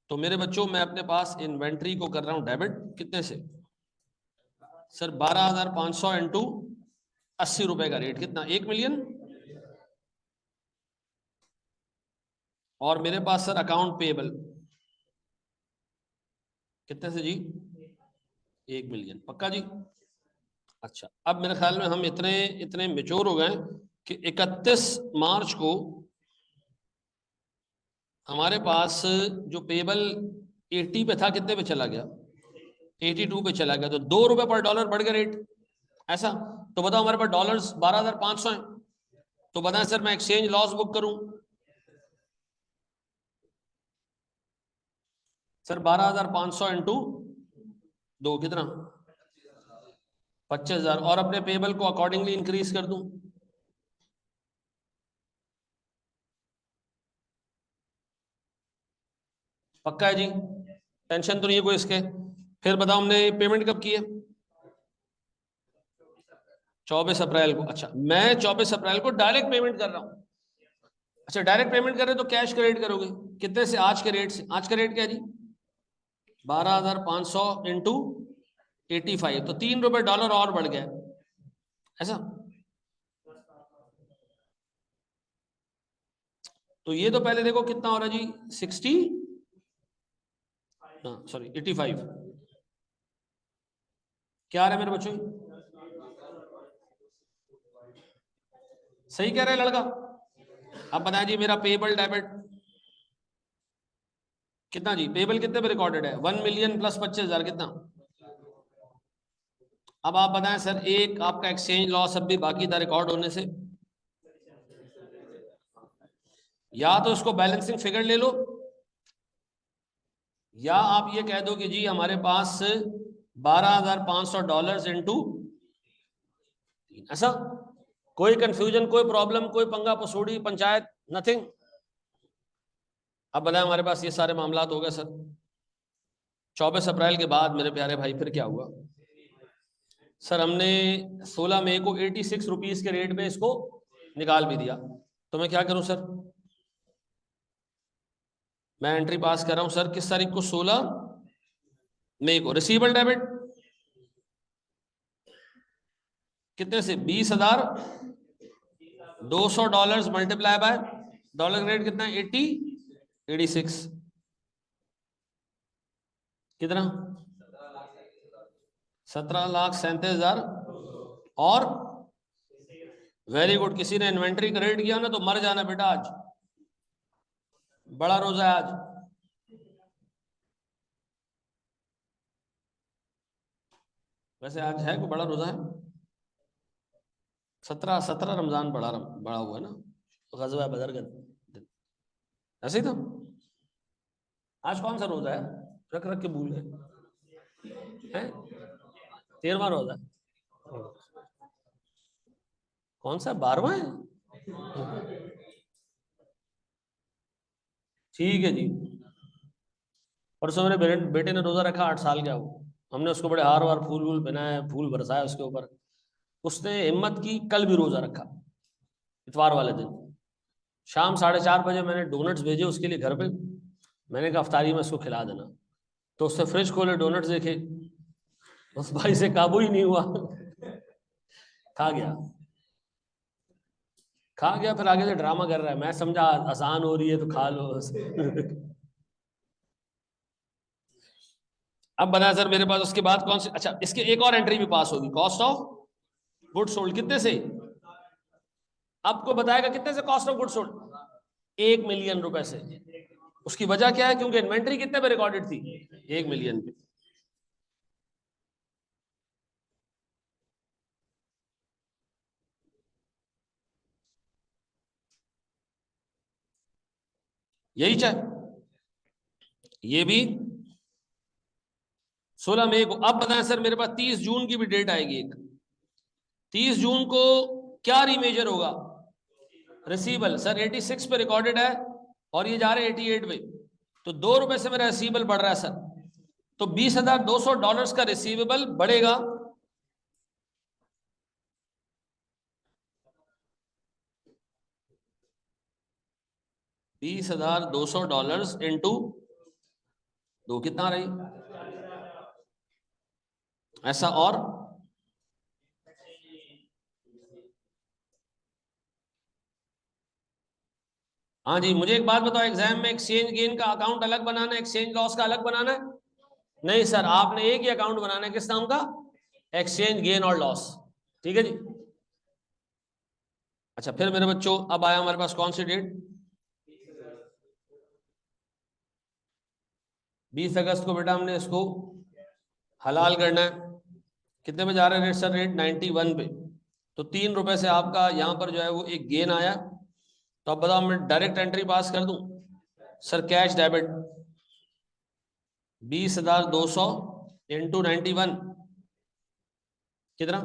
तो मेरे बच्चों, मैं अपने पास इन्वेंट्री को कर रहा हूँ डेबिट। कितने से सर? 12,500 इंटू 80 रुपए का रेट, कितना? 1 मिलियन। और मेरे पास सर अकाउंट पेएबल कितने से जी? 1 मिलियन। पक्का जी? अच्छा, अब मेरे ख्याल में हम इतने इतने मेच्योर हो गए कि 31 मार्च को हमारे पास जो पेबल 80 पे था, कितने पे चला गया? 82 पे चला गया। तो 2 रुपए पर डॉलर बढ़ गया रेट। ऐसा तो बताओ, हमारे पास डॉलर्स 12,500 है। तो बताएं सर, मैं एक्सचेंज लॉस बुक करूं सर? 12,500 इंटू 2 कितना? 25,000। और अपने पेबल को अकॉर्डिंगली इंक्रीज कर दूं। पक्का है जी? टेंशन तो नहीं है कोई इसके? फिर बताओ, हमने पेमेंट कब की है? 24 अप्रैल को। अच्छा, मैं 24 अप्रैल को डायरेक्ट पेमेंट कर रहा हूं। अच्छा, डायरेक्ट पेमेंट कर रहे तो कैश क्रेडिट करोगे कितने से? आज के रेट से। आज का रेट क्या है जी? 12,500 इंटू 85, तो 3 रुपए डॉलर और बढ़ गया। ऐसा तो ये तो पहले देखो कितना हो रहा है जी? 60, हाँ सॉरी 85। क्या आ रहा है मेरे बच्चों? सही कह रहे हैं लड़का। अब बताएं जी, मेरा पेबल डेबिट कितना जी? पेबल कितने पे रिकॉर्डेड है? 1 मिलियन प्लस 25,000 कितना? अब आप बताएं सर, एक आपका एक्सचेंज लॉस अब भी बाकी था रिकॉर्ड होने से। या तो इसको बैलेंसिंग फिगर ले लो, या आप ये कह दो कि जी हमारे पास $12,500 इंटू। ऐसा कोई कंफ्यूजन, कोई प्रॉब्लम, कोई पंगा पसूड़ी पंचायत, नथिंग? अब बताएं, हमारे पास ये सारे मामला हो गए सर। 24 अप्रैल के बाद मेरे प्यारे भाई फिर क्या हुआ सर? हमने 16 मई को 86 रुपीज के रेट पे इसको निकाल भी दिया। तो मैं क्या करूं सर? मैं एंट्री पास कर रहा हूं सर, किस तारीख को? 16 मई को। रिसीवेबल डेबिट कितने से? $20,200 मल्टीप्लाई बाय डॉलर रेट कितना है? 86 कितना? 17,37,000। और वेरी गुड, किसी ने इन्वेंट्री क्रेडिट किया ना तो मर जाना बेटा। आज बड़ा रोजा है आज। वैसे आज है कोई बड़ा रोजा है? 17 रमजान बड़ा हुआ है ना, गज़वा बदर का दिन। ऐसे ही था। आज कौन सा रोजा है? रख रख के भूल गए हैं। 13वां रोजा है। कौन सा? 12वां है? ठीक है जी। परसों मेरे बेटे ने रोजा रखा, 8 साल का वो। हमने उसको बड़े हार वार फूल वूल पहनाए, फूल बरसाए उसके ऊपर। उसने हिम्मत की, कल भी रोजा रखा, इतवार वाले दिन। शाम 4:30 बजे मैंने डोनट्स भेजे उसके लिए घर पे। मैंने कहा अफ्तारी में उसको खिला देना। तो उसने फ्रिज खोले, डोनट्स देखे, उस भाई से काबू ही नहीं हुआ। खा गया, खा गया। फिर आगे से ड्रामा कर रहा है। मैं समझा आसान हो रही है तो खा लो। अब बता सर, मेरे पास उसके बाद कौन सी? अच्छा, इसके एक और एंट्री भी पास होगी, कॉस्ट ऑफ गुड सोल्ड कितने से? आपको बताएगा कितने से cost of good sold? 1 million रुपए से। उसकी वजह क्या है? क्योंकि इन्वेंट्री कितने पे रिकॉर्डेड थी? 1 मिलियन पे। यही चाहे, ये भी 16 मई को। अब बताएं सर, मेरे पास 30 जून की भी डेट आएगी एक। 30 जून को क्या रीमेजर होगा? रिसीवेबल। सर 86 पे रिकॉर्डेड है और ये जा रहे 88 पे, तो ₹2 से मेरा रिसीवेबल बढ़ रहा है सर। तो $20,200 का रिसीवेबल बढ़ेगा। $20,200 इंटू 2 कितना रही ऐसा। और हाँ जी, मुझे एक बात बताओ, एग्जाम में एक्सचेंज गेन का अकाउंट अलग बनाना है, एक्सचेंज लॉस का अलग बनाना है? नहीं सर, आपने एक ही अकाउंट बनाना है। किस नाम का? एक्सचेंज गेन और लॉस। ठीक है जी। अच्छा फिर मेरे बच्चों, अब आया हमारे पास कौन सी डेट? 20 अगस्त को बेटा हमने इसको हलाल करना है। कितने पे जा रहे हैं रेट सर? रेट 91 पे। तो ₹3 से आपका यहाँ पर जो है वो एक गेन आया। तो अब बताओ, मैं डायरेक्ट एंट्री पास कर दूं? सर कैश डेबिट 20,200 इंटू 91 कितना?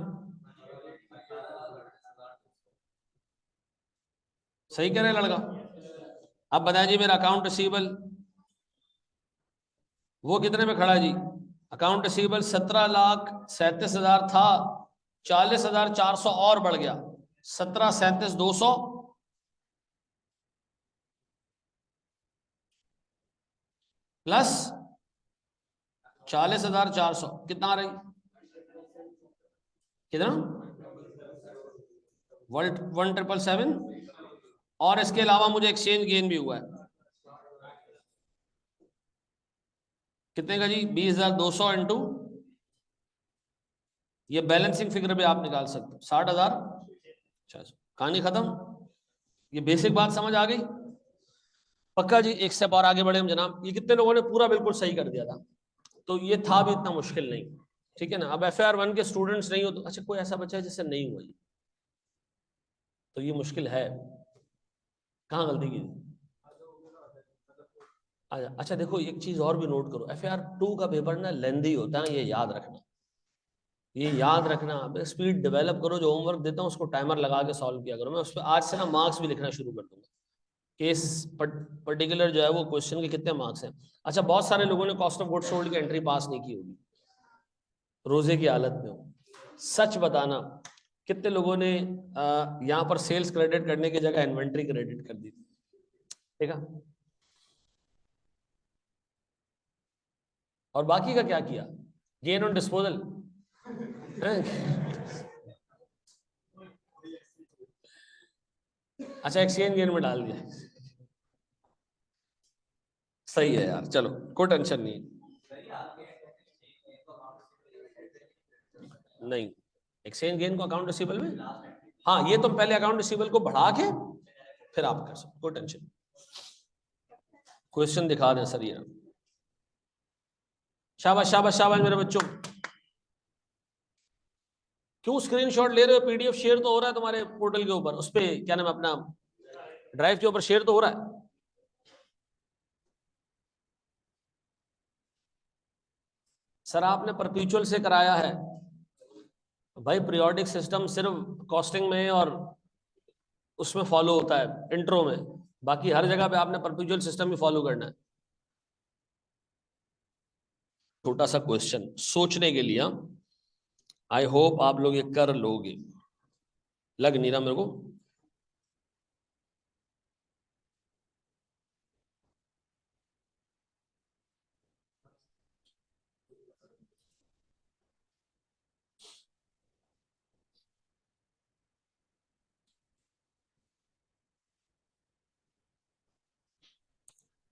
सही कह रहे हैं लड़का? अब बताएं जी, मेरा अकाउंट रिसीवेबल वो कितने में खड़ा है जी? अकाउंट रिसीवेबल 17,37,000 था, 40,400 और बढ़ गया। 17,37,200 प्लस 40,400 कितना आ रही? कितना? 1,777। और इसके अलावा मुझे एक्सचेंज गेन भी हुआ है। कितने का जी? 20,200 इंटू, ये बैलेंसिंग फिगर भी आप निकाल सकते हो, 60,000। अच्छा, कहानी खत्म। ये बेसिक बात समझ आ गई? पक्का जी। एक स्टेप और आगे बढ़े हम जनाब। ये कितने लोगों ने पूरा बिल्कुल सही कर दिया था? तो ये था भी इतना मुश्किल नहीं। ठीक है ना? अब FAR 1 के स्टूडेंट्स नहीं हो तो अच्छा, कोई ऐसा बच्चा है जिससे नहीं हुआ, तो ये मुश्किल है। कहाँ गलती की? अच्छा अच्छा, देखो एक चीज और भी नोट करो, FAR 2 का पेपर ना लेंदी होता है, ये याद रखना। ये याद रखना, स्पीड डेवलप करो। जो होमवर्क देता हूँ उसको टाइमर लगा के सॉल्व किया करो। मैं उस पर आज से ना मार्क्स भी लिखना शुरू कर दूंगा कि इस पर्टिकुलर जो है वो क्वेश्चन के कितने मार्क्स हैं। अच्छा, बहुत सारे लोगों ने कॉस्ट ऑफ गुड्स सोल्ड की एंट्री पास नहीं की होगी, रोजे की हालत में हो। सच बताना, कितने लोगों ने यहाँ पर सेल्स क्रेडिट करने की जगह इन्वेंट्री क्रेडिट कर दी थी? ठीक है। और बाकी का क्या किया? Gain on disposal. अच्छा, एक्सचेंज गेन में डाल दिया। सही है यार, चलो कोई टेंशन नहीं। नहीं, एक्सचेंज गेन को अकाउंट रिसीवेबल में, हाँ ये तुम पहले अकाउंट रिसीवेबल को बढ़ा के फिर आप कर सकते, कोई टेंशन। क्वेश्चन दिखा दें सर ये। शाबाश शाबाश शाबाश मेरे बच्चों। क्यों स्क्रीनशॉट ले रहे हो? PDF शेयर तो हो रहा है तुम्हारे पोर्टल के ऊपर, उस पे क्या नाम है अपना, ड्राइव के ऊपर शेयर तो हो रहा है। सर आपने परपेचुअल से कराया है भाई। पीरियोडिक सिस्टम सिर्फ कॉस्टिंग में और उसमें फॉलो होता है इंट्रो में, बाकी हर जगह पे आपने परपेचुअल सिस्टम ही फॉलो करना है। छोटा सा क्वेश्चन सोचने के लिए, आई होप आप लोग ये कर लोगे। लग नहीं रहा मेरे को।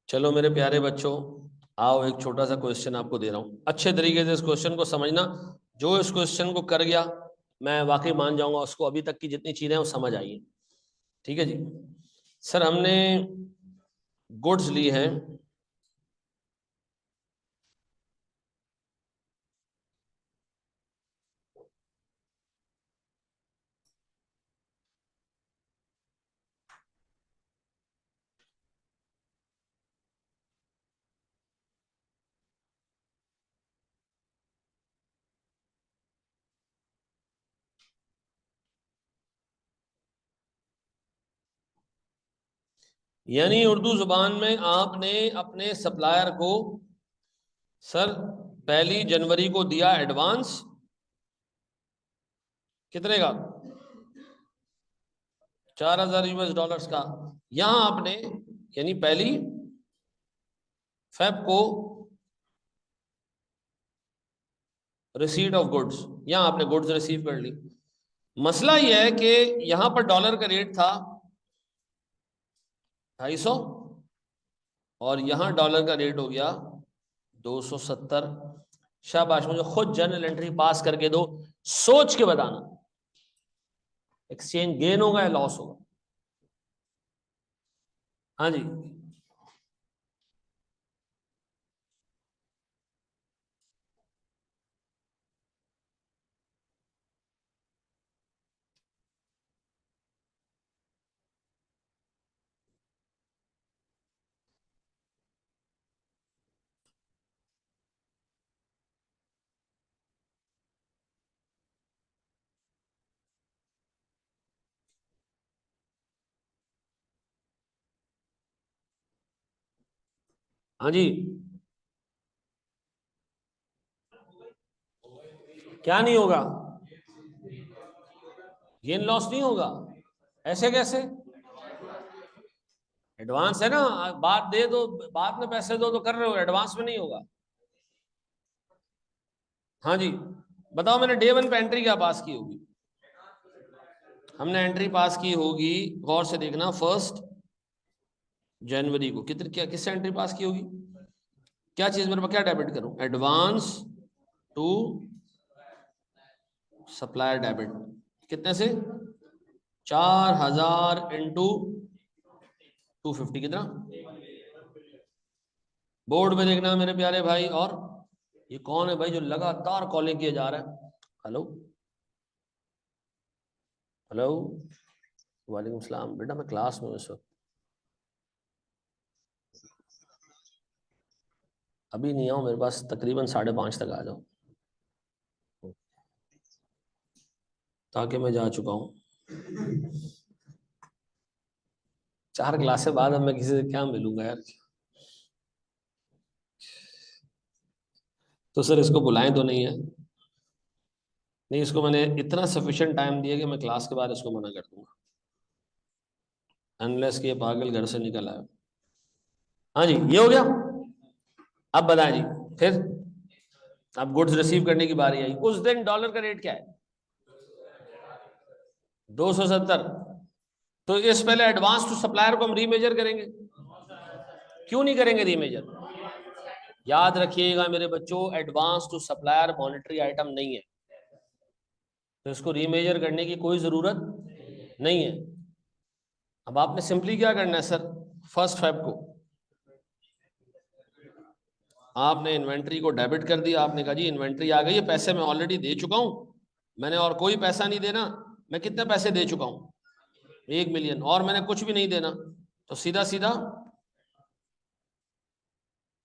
चलो मेरे प्यारे बच्चों, आओ एक छोटा सा क्वेश्चन आपको दे रहा हूं, अच्छे तरीके से इस क्वेश्चन को समझना। जो इस क्वेश्चन को कर गया मैं वाकई मान जाऊंगा उसको अभी तक की जितनी चीजें वो समझ आई है। ठीक है जी। सर हमने गुड्स ली हैं, यानी उर्दू जुबान में आपने अपने सप्लायर को सर 1 जनवरी को दिया एडवांस कितने का, $4000 का। यहां आपने यानी 1 फेब को रिसीट ऑफ गुड्स, यहां आपने गुड्स रिसीव कर ली। मसला यह है कि यहां पर डॉलर का रेट था 250 और यहां डॉलर का रेट हो गया 270। शाबाश, मुझे खुद जर्नल एंट्री पास करके दो, सोच के बताना एक्सचेंज गेन होगा या लॉस होगा। हाँ जी, हाँ जी, क्या नहीं होगा, गेन लॉस नहीं होगा। ऐसे कैसे, एडवांस है ना, बाद दे दो, बाद में पैसे दो तो कर रहे हो, एडवांस में नहीं होगा। हाँ जी, बताओ मैंने डे 1 पे एंट्री क्या पास की होगी, हमने एंट्री पास की होगी, गौर से देखना, 1 जनवरी को कितने, क्या किससे एंट्री पास की होगी, क्या चीज मेरे पास, क्या डेबिट करूं, एडवांस टू सप्लायर डेबिट, कितने से, 4000 इंटू 250 कितना, बोर्ड में देखना मेरे प्यारे भाई। और ये कौन है भाई जो लगातार कॉलिंग किया जा रहा है, हेलो हेलो, वालेकुम सलाम, बेटा मैं क्लास में हूँ इस वक्त, अभी नहीं आओ मेरे पास, तकरीबन 5:30 तक आ जाओ, ताकि मैं जा चुका हूँ 4 क्लासें बाद, अब मैं किसी से क्या मिलूंगा यार। तो सर इसको बुलाएं तो नहीं है, नहीं इसको मैंने इतना सफिशिएंट टाइम दिया कि मैं क्लास के बाद इसको मना कर दूंगा, अनलेस कि ये पागल घर से निकल आए। हाँ जी, ये हो गया। अब बताएं जी, फिर अब गुड्स रिसीव करने की बारी आई, उस दिन डॉलर का रेट क्या है, 270। तो इस पहले एडवांस टू सप्लायर को हम रीमेजर करेंगे, क्यों नहीं करेंगे रीमेजर, याद रखिएगा मेरे बच्चों, advance to supplier monetary item नहीं है, तो इसको रीमेजर करने की कोई जरूरत नहीं है। अब आपने सिंपली क्या करना है सर, 1 फेब को आपने इन्वेंट्री को डेबिट कर दिया, आपने कहा जी इन्वेंट्री आ गई है, पैसे मैं ऑलरेडी दे चुका हूं, मैंने और कोई पैसा नहीं देना, मैं कितने पैसे दे चुका हूं, 1 मिलियन, और मैंने कुछ भी नहीं देना, तो सीधा सीधा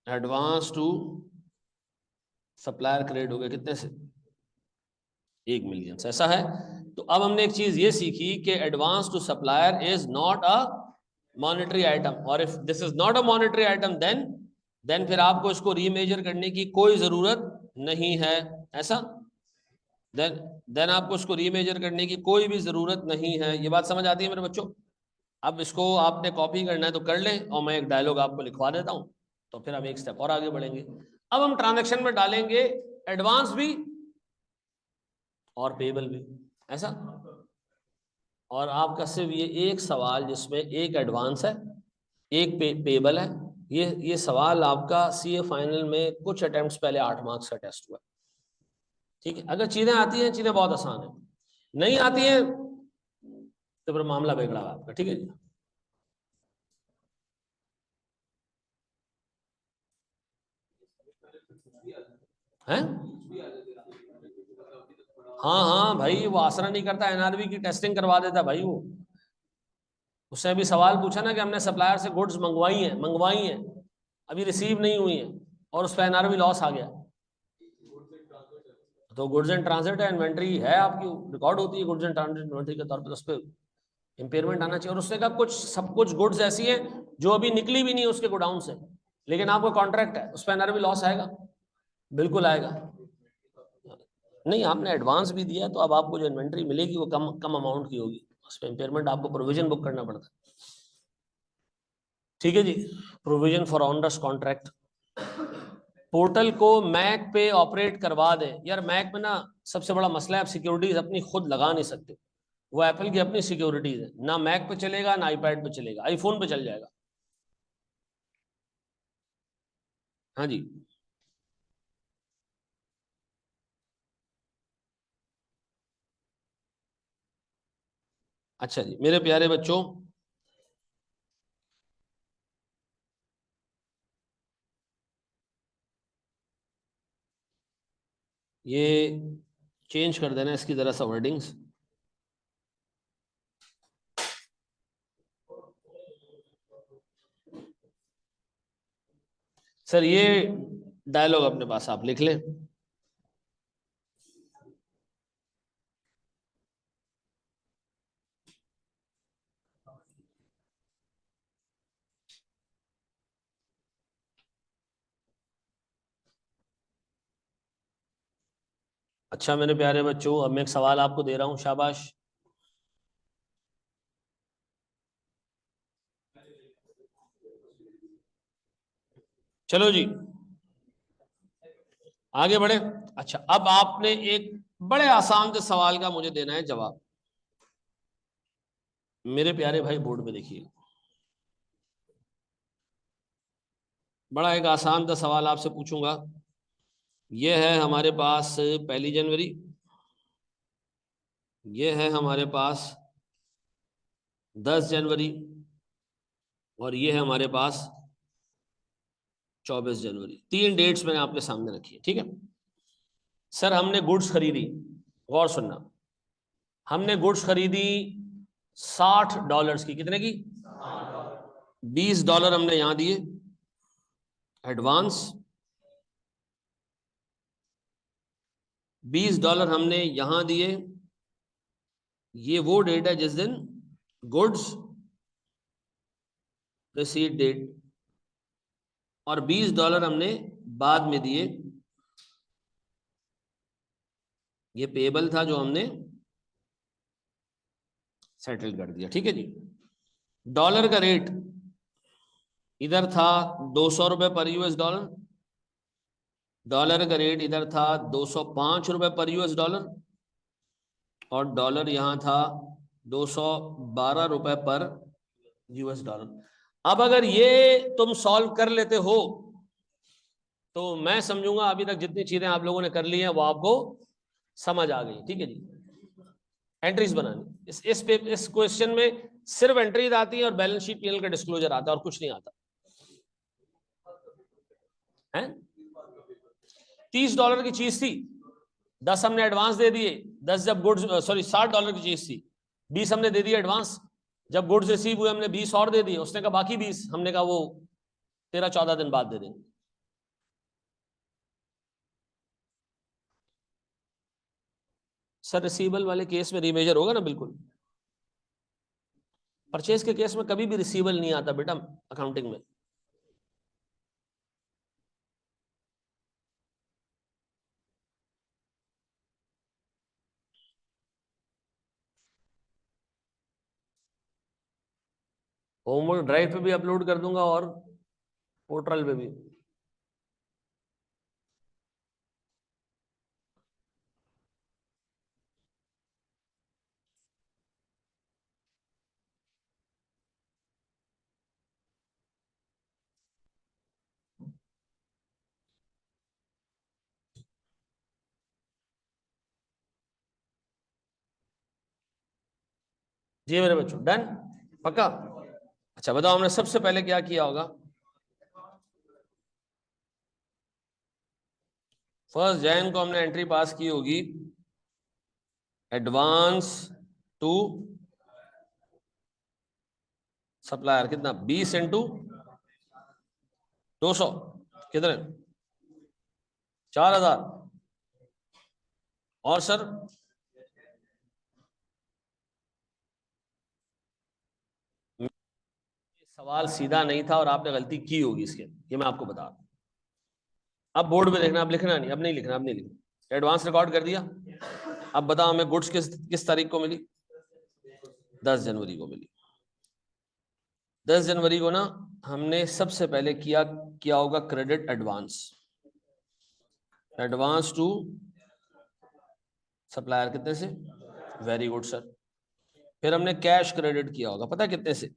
एडवांस टू सप्लायर क्रेडिट हो गया कितने से, 1 मिलियन से, ऐसा है। तो अब हमने एक चीज ये सीखी कि advance to supplier is not a monetary item, और if this is not a monetary item then फिर आपको इसको रीमेजर करने की कोई जरूरत नहीं है, ऐसा, देन देन आपको इसको रीमेजर करने की कोई भी जरूरत नहीं है। ये बात समझ आती है मेरे बच्चों। अब इसको आपने कॉपी करना है तो कर लें, और मैं एक डायलॉग आपको लिखवा देता हूं, तो फिर हम एक स्टेप और आगे बढ़ेंगे। अब हम ट्रांजैक्शन में डालेंगे एडवांस भी और पेबल भी, ऐसा। और आपका सिर्फ ये एक सवाल जिसमें एक एडवांस है, एक पेबल है, ये सवाल आपका सीए फाइनल में कुछ अटेम्प्ट्स पहले 8 मार्क्स का टेस्ट हुआ, ठीक है। अगर चीजें आती हैं, चीजें बहुत आसान है, नहीं आती हैं तो फिर मामला बिगड़ा हुआ आपका, ठीक है जी। हैं, हाँ हाँ भाई, वो आसरा नहीं करता, एनआरबी की टेस्टिंग करवा देता भाई वो। उससे अभी सवाल पूछा ना कि हमने सप्लायर से गुड्स मंगवाई हैं अभी रिसीव नहीं हुई हैं, और उस पर एनआरबी लॉस आ गया, तो गुड्स एंड ट्रांजिट है, इन्वेंट्री है आपकी, रिकॉर्ड होती है गुड्स एंड ट्रांजिट इन्वेंट्री के तौर पर, उस पर इंपेयरमेंट आना चाहिए। और उसने कहा कुछ सब कुछ गुड्स ऐसी हैं जो अभी निकली भी नहीं उसके गोडाउन से, लेकिन आपका कॉन्ट्रैक्ट है, उस पर एनआरवी लॉस आएगा? बिल्कुल आएगा। नहीं, आपने एडवांस भी दिया तो अब आपको जो इन्वेंट्री मिलेगी वो कम कम अमाउंट की होगी, उस पर इम्पेयरमेंट आपको प्रोविजन बुक करना पड़ता है। ठीक है जी, provision for onerous contract. Portal को मैक पे ऑपरेट करवा दें। यार मैक में ना सबसे बड़ा मसला है, आप सिक्योरिटीज अपनी खुद लगा नहीं सकते, वो एप्पल की अपनी सिक्योरिटीज है, ना मैक पे चलेगा ना आईपैड पे चलेगा, आईफोन पे चल जाएगा। हाँ जी, अच्छा जी मेरे प्यारे बच्चों, ये चेंज कर देना इसकी जरा सा वर्डिंग्स। सर ये डायलॉग अपने पास आप लिख लें। अच्छा मेरे प्यारे बच्चों, अब मैं एक सवाल आपको दे रहा हूं, शाबाश। चलो जी आगे बढ़े। अच्छा अब आपने एक बड़े आसान से सवाल का मुझे देना है जवाब। मेरे प्यारे भाई बोर्ड में देखिए, बड़ा एक आसान सा सवाल आपसे पूछूंगा। ये है हमारे पास 1 जनवरी, ये है हमारे पास 10 जनवरी, और ये है हमारे पास 24 जनवरी। 3 डेट्स मैंने आपके सामने रखी है, ठीक है। सर हमने गुड्स खरीदी, गौर सुनना, हमने गुड्स खरीदी $60 की। कितने की? $20 हमने यहां दिए एडवांस, $20 हमने यहां दिए। ये वो डेट है जिस दिन गुड्स रिसीट डेट, और $20 हमने बाद में दिए। ये पेबल था जो हमने सेटल कर दिया, ठीक है जी। डॉलर का रेट इधर था $200 पर US डॉलर, डॉलर का रेट इधर था $205 पर US डॉलर, और डॉलर यहां था $212 पर US डॉलर। अब अगर ये तुम सॉल्व कर लेते हो तो मैं समझूंगा अभी तक जितनी चीजें आप लोगों ने कर ली हैं वो आपको समझ आ गई, ठीक है जी। एंट्रीज बनानी, इस क्वेश्चन में सिर्फ एंट्रीज आती है और बैलेंस शीट पीएल का डिस्क्लोजर आता है और कुछ नहीं आता है। $30 की चीज थी, 10 हमने एडवांस दे दिए। 10 जब गुड्स, सॉरी $60 की चीज थी, 20 हमने दे दिए एडवांस। जब गुड्स रिसीव हुए हमने 20 और दे दिए, उसने कहा बाकी 20, हमने कहा वो 13-14 दिन बाद दे देंगे। सर रिसीवेबल वाले केस में रीमेजर होगा ना, बिल्कुल। परचेज के केस में कभी भी रिसीवेबल नहीं आता बेटा अकाउंटिंग में। होमवर्क ड्राइव पे भी अपलोड कर दूंगा और पोर्टल पे भी। जी मेरे बच्चों डन, पक्का। अच्छा बताओ हमने सबसे पहले क्या किया होगा? 1 जनवरी को हमने एंट्री पास की होगी एडवांस टू सप्लायर, कितना? 20 इंटू 200, कितने? 4000। और सर सवाल सीधा नहीं था और आपने गलती की होगी इसके, ये मैं आपको बता रहा हूं। अब बोर्ड पे देखना, अब लिखना नहीं, अब नहीं लिखना, अब नहीं लिखना। एडवांस रिकॉर्ड कर दिया। अब बताओ हमें गुड्स किस तारीख को मिली? 10 जनवरी को मिली। 10 जनवरी को ना हमने सबसे पहले किया होगा क्रेडिट एडवांस टू सप्लायर। कितने से? Very good sir. फिर हमने कैश क्रेडिट किया होगा, पता कितने से?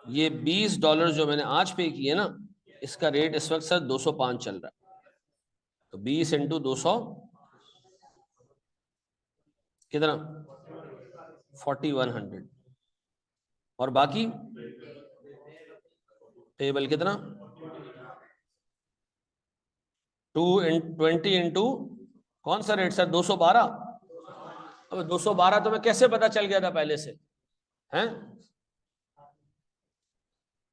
ये $20 जो मैंने आज पे किए ना, इसका रेट इस वक्त सर 205 चल रहा है। तो 20 इंटू 200 कितना? 4100। और बाकी पेबल कितना? 20 इंटू कौन सा रेट सर? 212। अब 212 तो मैं कैसे पता चल गया था पहले से? हैं?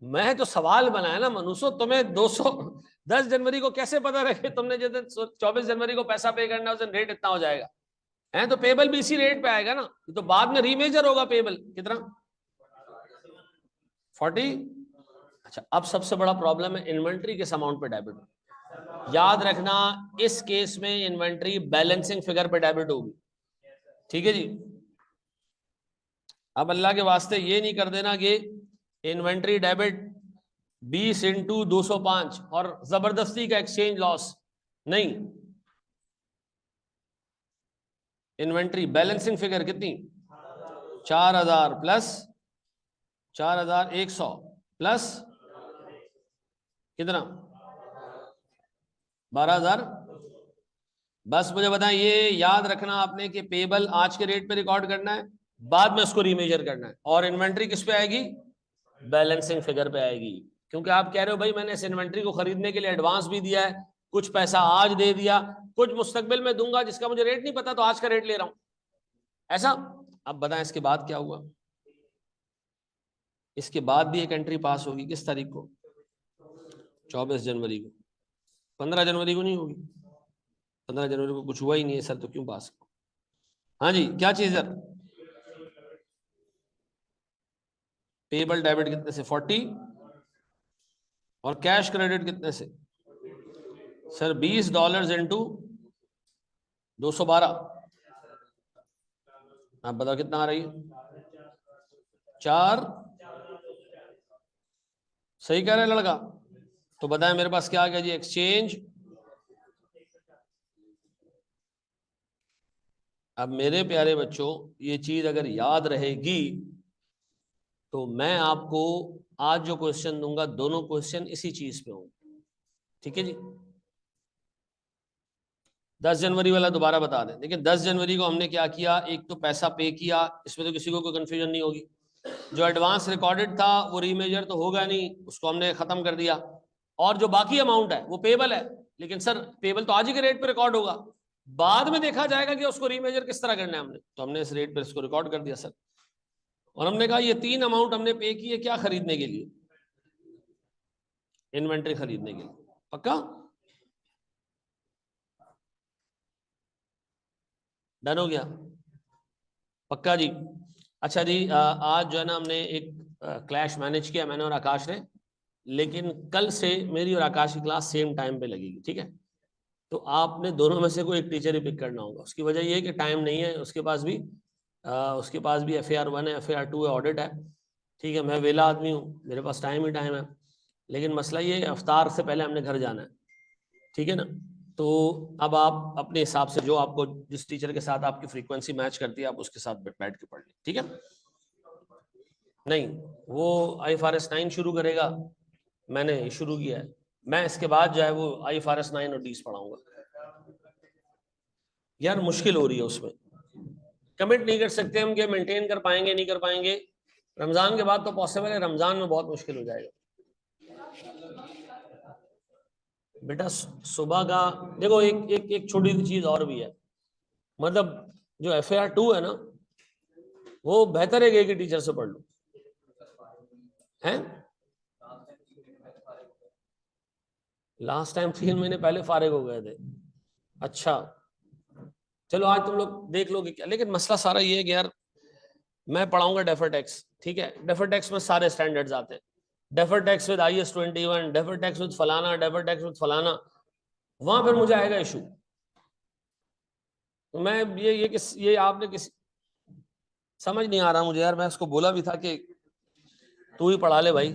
मैं तो सवाल बनाया ना मनुष्य, तुम्हें 10 जनवरी को कैसे पता रहे? तुमने जिस दिन 24 जनवरी को पैसा पे करना उस दिन रेट इतना हो जाएगा है, तो पेबल भी इसी रेट पे आएगा ना। तो बाद में रीमेजर होगा पेबल कितना? 40। अच्छा, अब सबसे बड़ा प्रॉब्लम है इन्वेंट्री किस अमाउंट पे डेबिट। याद रखना इस केस में इन्वेंट्री बैलेंसिंग फिगर पे डेबिट होगी, ठीक है जी। अब अल्लाह के वास्ते ये नहीं कर देना कि इन्वेंट्री डेबिट 20 इंटू 205 और जबरदस्ती का एक्सचेंज लॉस, नहीं। इन्वेंट्री बैलेंसिंग फिगर कितनी? 4000 प्लस 4100 प्लस कितना? 12000। बस मुझे बताएं, ये याद रखना आपने कि पेबल आज के रेट पे रिकॉर्ड करना है, बाद में उसको रीमेजर करना है। और इन्वेंट्री किस पे आएगी? बैलेंसिंग फिगर पे आएगी। क्योंकि आप कह रहे हो भाई मैंने इस इन्वेंट्री को खरीदने के लिए एडवांस भी दिया है, कुछ पैसा आज दे दिया, कुछ मुस्तकबिल में दूंगा जिसका मुझे रेट नहीं पता, तो आज का रेट ले रहा हूं, ऐसा। अब बताएं इसके बाद क्या हुआ? इसके बाद भी एक एंट्री पास होगी, किस तारीख को? 24 जनवरी को। 15 जनवरी को नहीं होगी। 15 जनवरी को कुछ हुआ ही नहीं है सर, तो क्यों पास? हाँ जी, क्या चीज है? पेबल डेबिट कितने से? 40। और कैश क्रेडिट कितने से? Sir $20 into 212। आप बताओ कितना आ रही है? 4। सही कह रहे लड़का? तो बताएं मेरे पास क्या आ गया जी? एक्सचेंज। अब मेरे प्यारे बच्चों, ये चीज अगर याद रहेगी तो मैं आपको आज जो क्वेश्चन दूंगा, दोनों क्वेश्चन इसी चीज पे होंगे, ठीक है जी। 10 जनवरी वाला दोबारा बता दें। देखिए 10 जनवरी को हमने क्या किया, एक तो पैसा पे किया, इसमें तो किसी को कोई कंफ्यूजन नहीं होगी। जो एडवांस रिकॉर्डेड था वो रीमेजर तो होगा नहीं, उसको हमने खत्म कर दिया। और जो बाकी अमाउंट है वो पेबल है, लेकिन सर पेबल तो आज ही के रेट पे रिकॉर्ड होगा, बाद में देखा जाएगा कि उसको रीमेजर किस तरह करना है। हमने तो हमने इस रेट पर इसको रिकॉर्ड कर दिया सर। और हमने कहा ये 3 अमाउंट हमने पे की है, क्या खरीदने के लिए? इन्वेंट्री खरीदने के लिए। पक्का? डन हो गया? पक्का जी? अच्छा जी, आज जो है ना हमने एक क्लैश मैनेज किया, मैंने और आकाश ने। लेकिन कल से मेरी और आकाश की क्लास सेम टाइम पे लगेगी, ठीक है? तो आपने दोनों में से कोई एक टीचर ही पिक करना होगा। उसकी वजह ये है कि टाइम नहीं है उसके पास भी। FAR 1 है, FAR 2 है, ऑडिट है, ठीक है। मैं वेला आदमी हूँ, मेरे पास टाइम ही टाइम है। लेकिन मसला ये है अफ्तार से पहले हमने घर जाना है, ठीक है ना? तो अब आप अपने हिसाब से जो आपको, जिस टीचर के साथ आपकी फ्रीक्वेंसी मैच करती है, आप उसके साथ बैठ के पढ़ लें, ठीक है? नहीं, वो IFRS 9 शुरू करेगा, मैंने शुरू किया है। मैं इसके बाद जो है वो IFRS 9 और 10 पढ़ाऊंगा। यार मुश्किल हो रही है उसमें, कमिट नहीं कर सकते हम कि मेंटेन कर पाएंगे नहीं कर पाएंगे। रमजान के बाद तो पॉसिबल है, रमजान में बहुत मुश्किल हो जाएगा बेटा। सुबह का देखो, एक छोटी सी चीज और भी है। मतलब जो FAR 2 है ना, वो बेहतर है कि एक ही टीचर से पढ़ लो, हैं? लास्ट टाइम 3 महीने पहले फारिग हो गए थे। अच्छा, चलो आज तुम लोग देख लोगे क्या। लेकिन मसला सारा ये है कि यार मैं पढ़ाऊंगा डेफर टैक्स, ठीक है? डेफर टैक्स में सारे स्टैंडर्ड्स आते हैं, defer tax with IS-21, defer tax with फलाना, डेफर टैक्स विद फलाना, वहां फिर मुझे आएगा इशू। तो मैं ये आपने किस समझ नहीं आ रहा मुझे यार, मैं उसको बोला भी था कि तू ही पढ़ा ले भाई,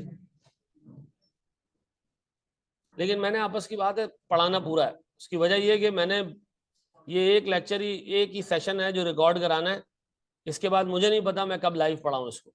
लेकिन मैंने आपस की बात है पढ़ाना पूरा है। उसकी वजह ये है कि मैंने ये एक लेक्चर ही, एक ही सेशन है जो रिकॉर्ड कराना है, इसके बाद मुझे नहीं पता मैं कब लाइव पढ़ाऊं इसको।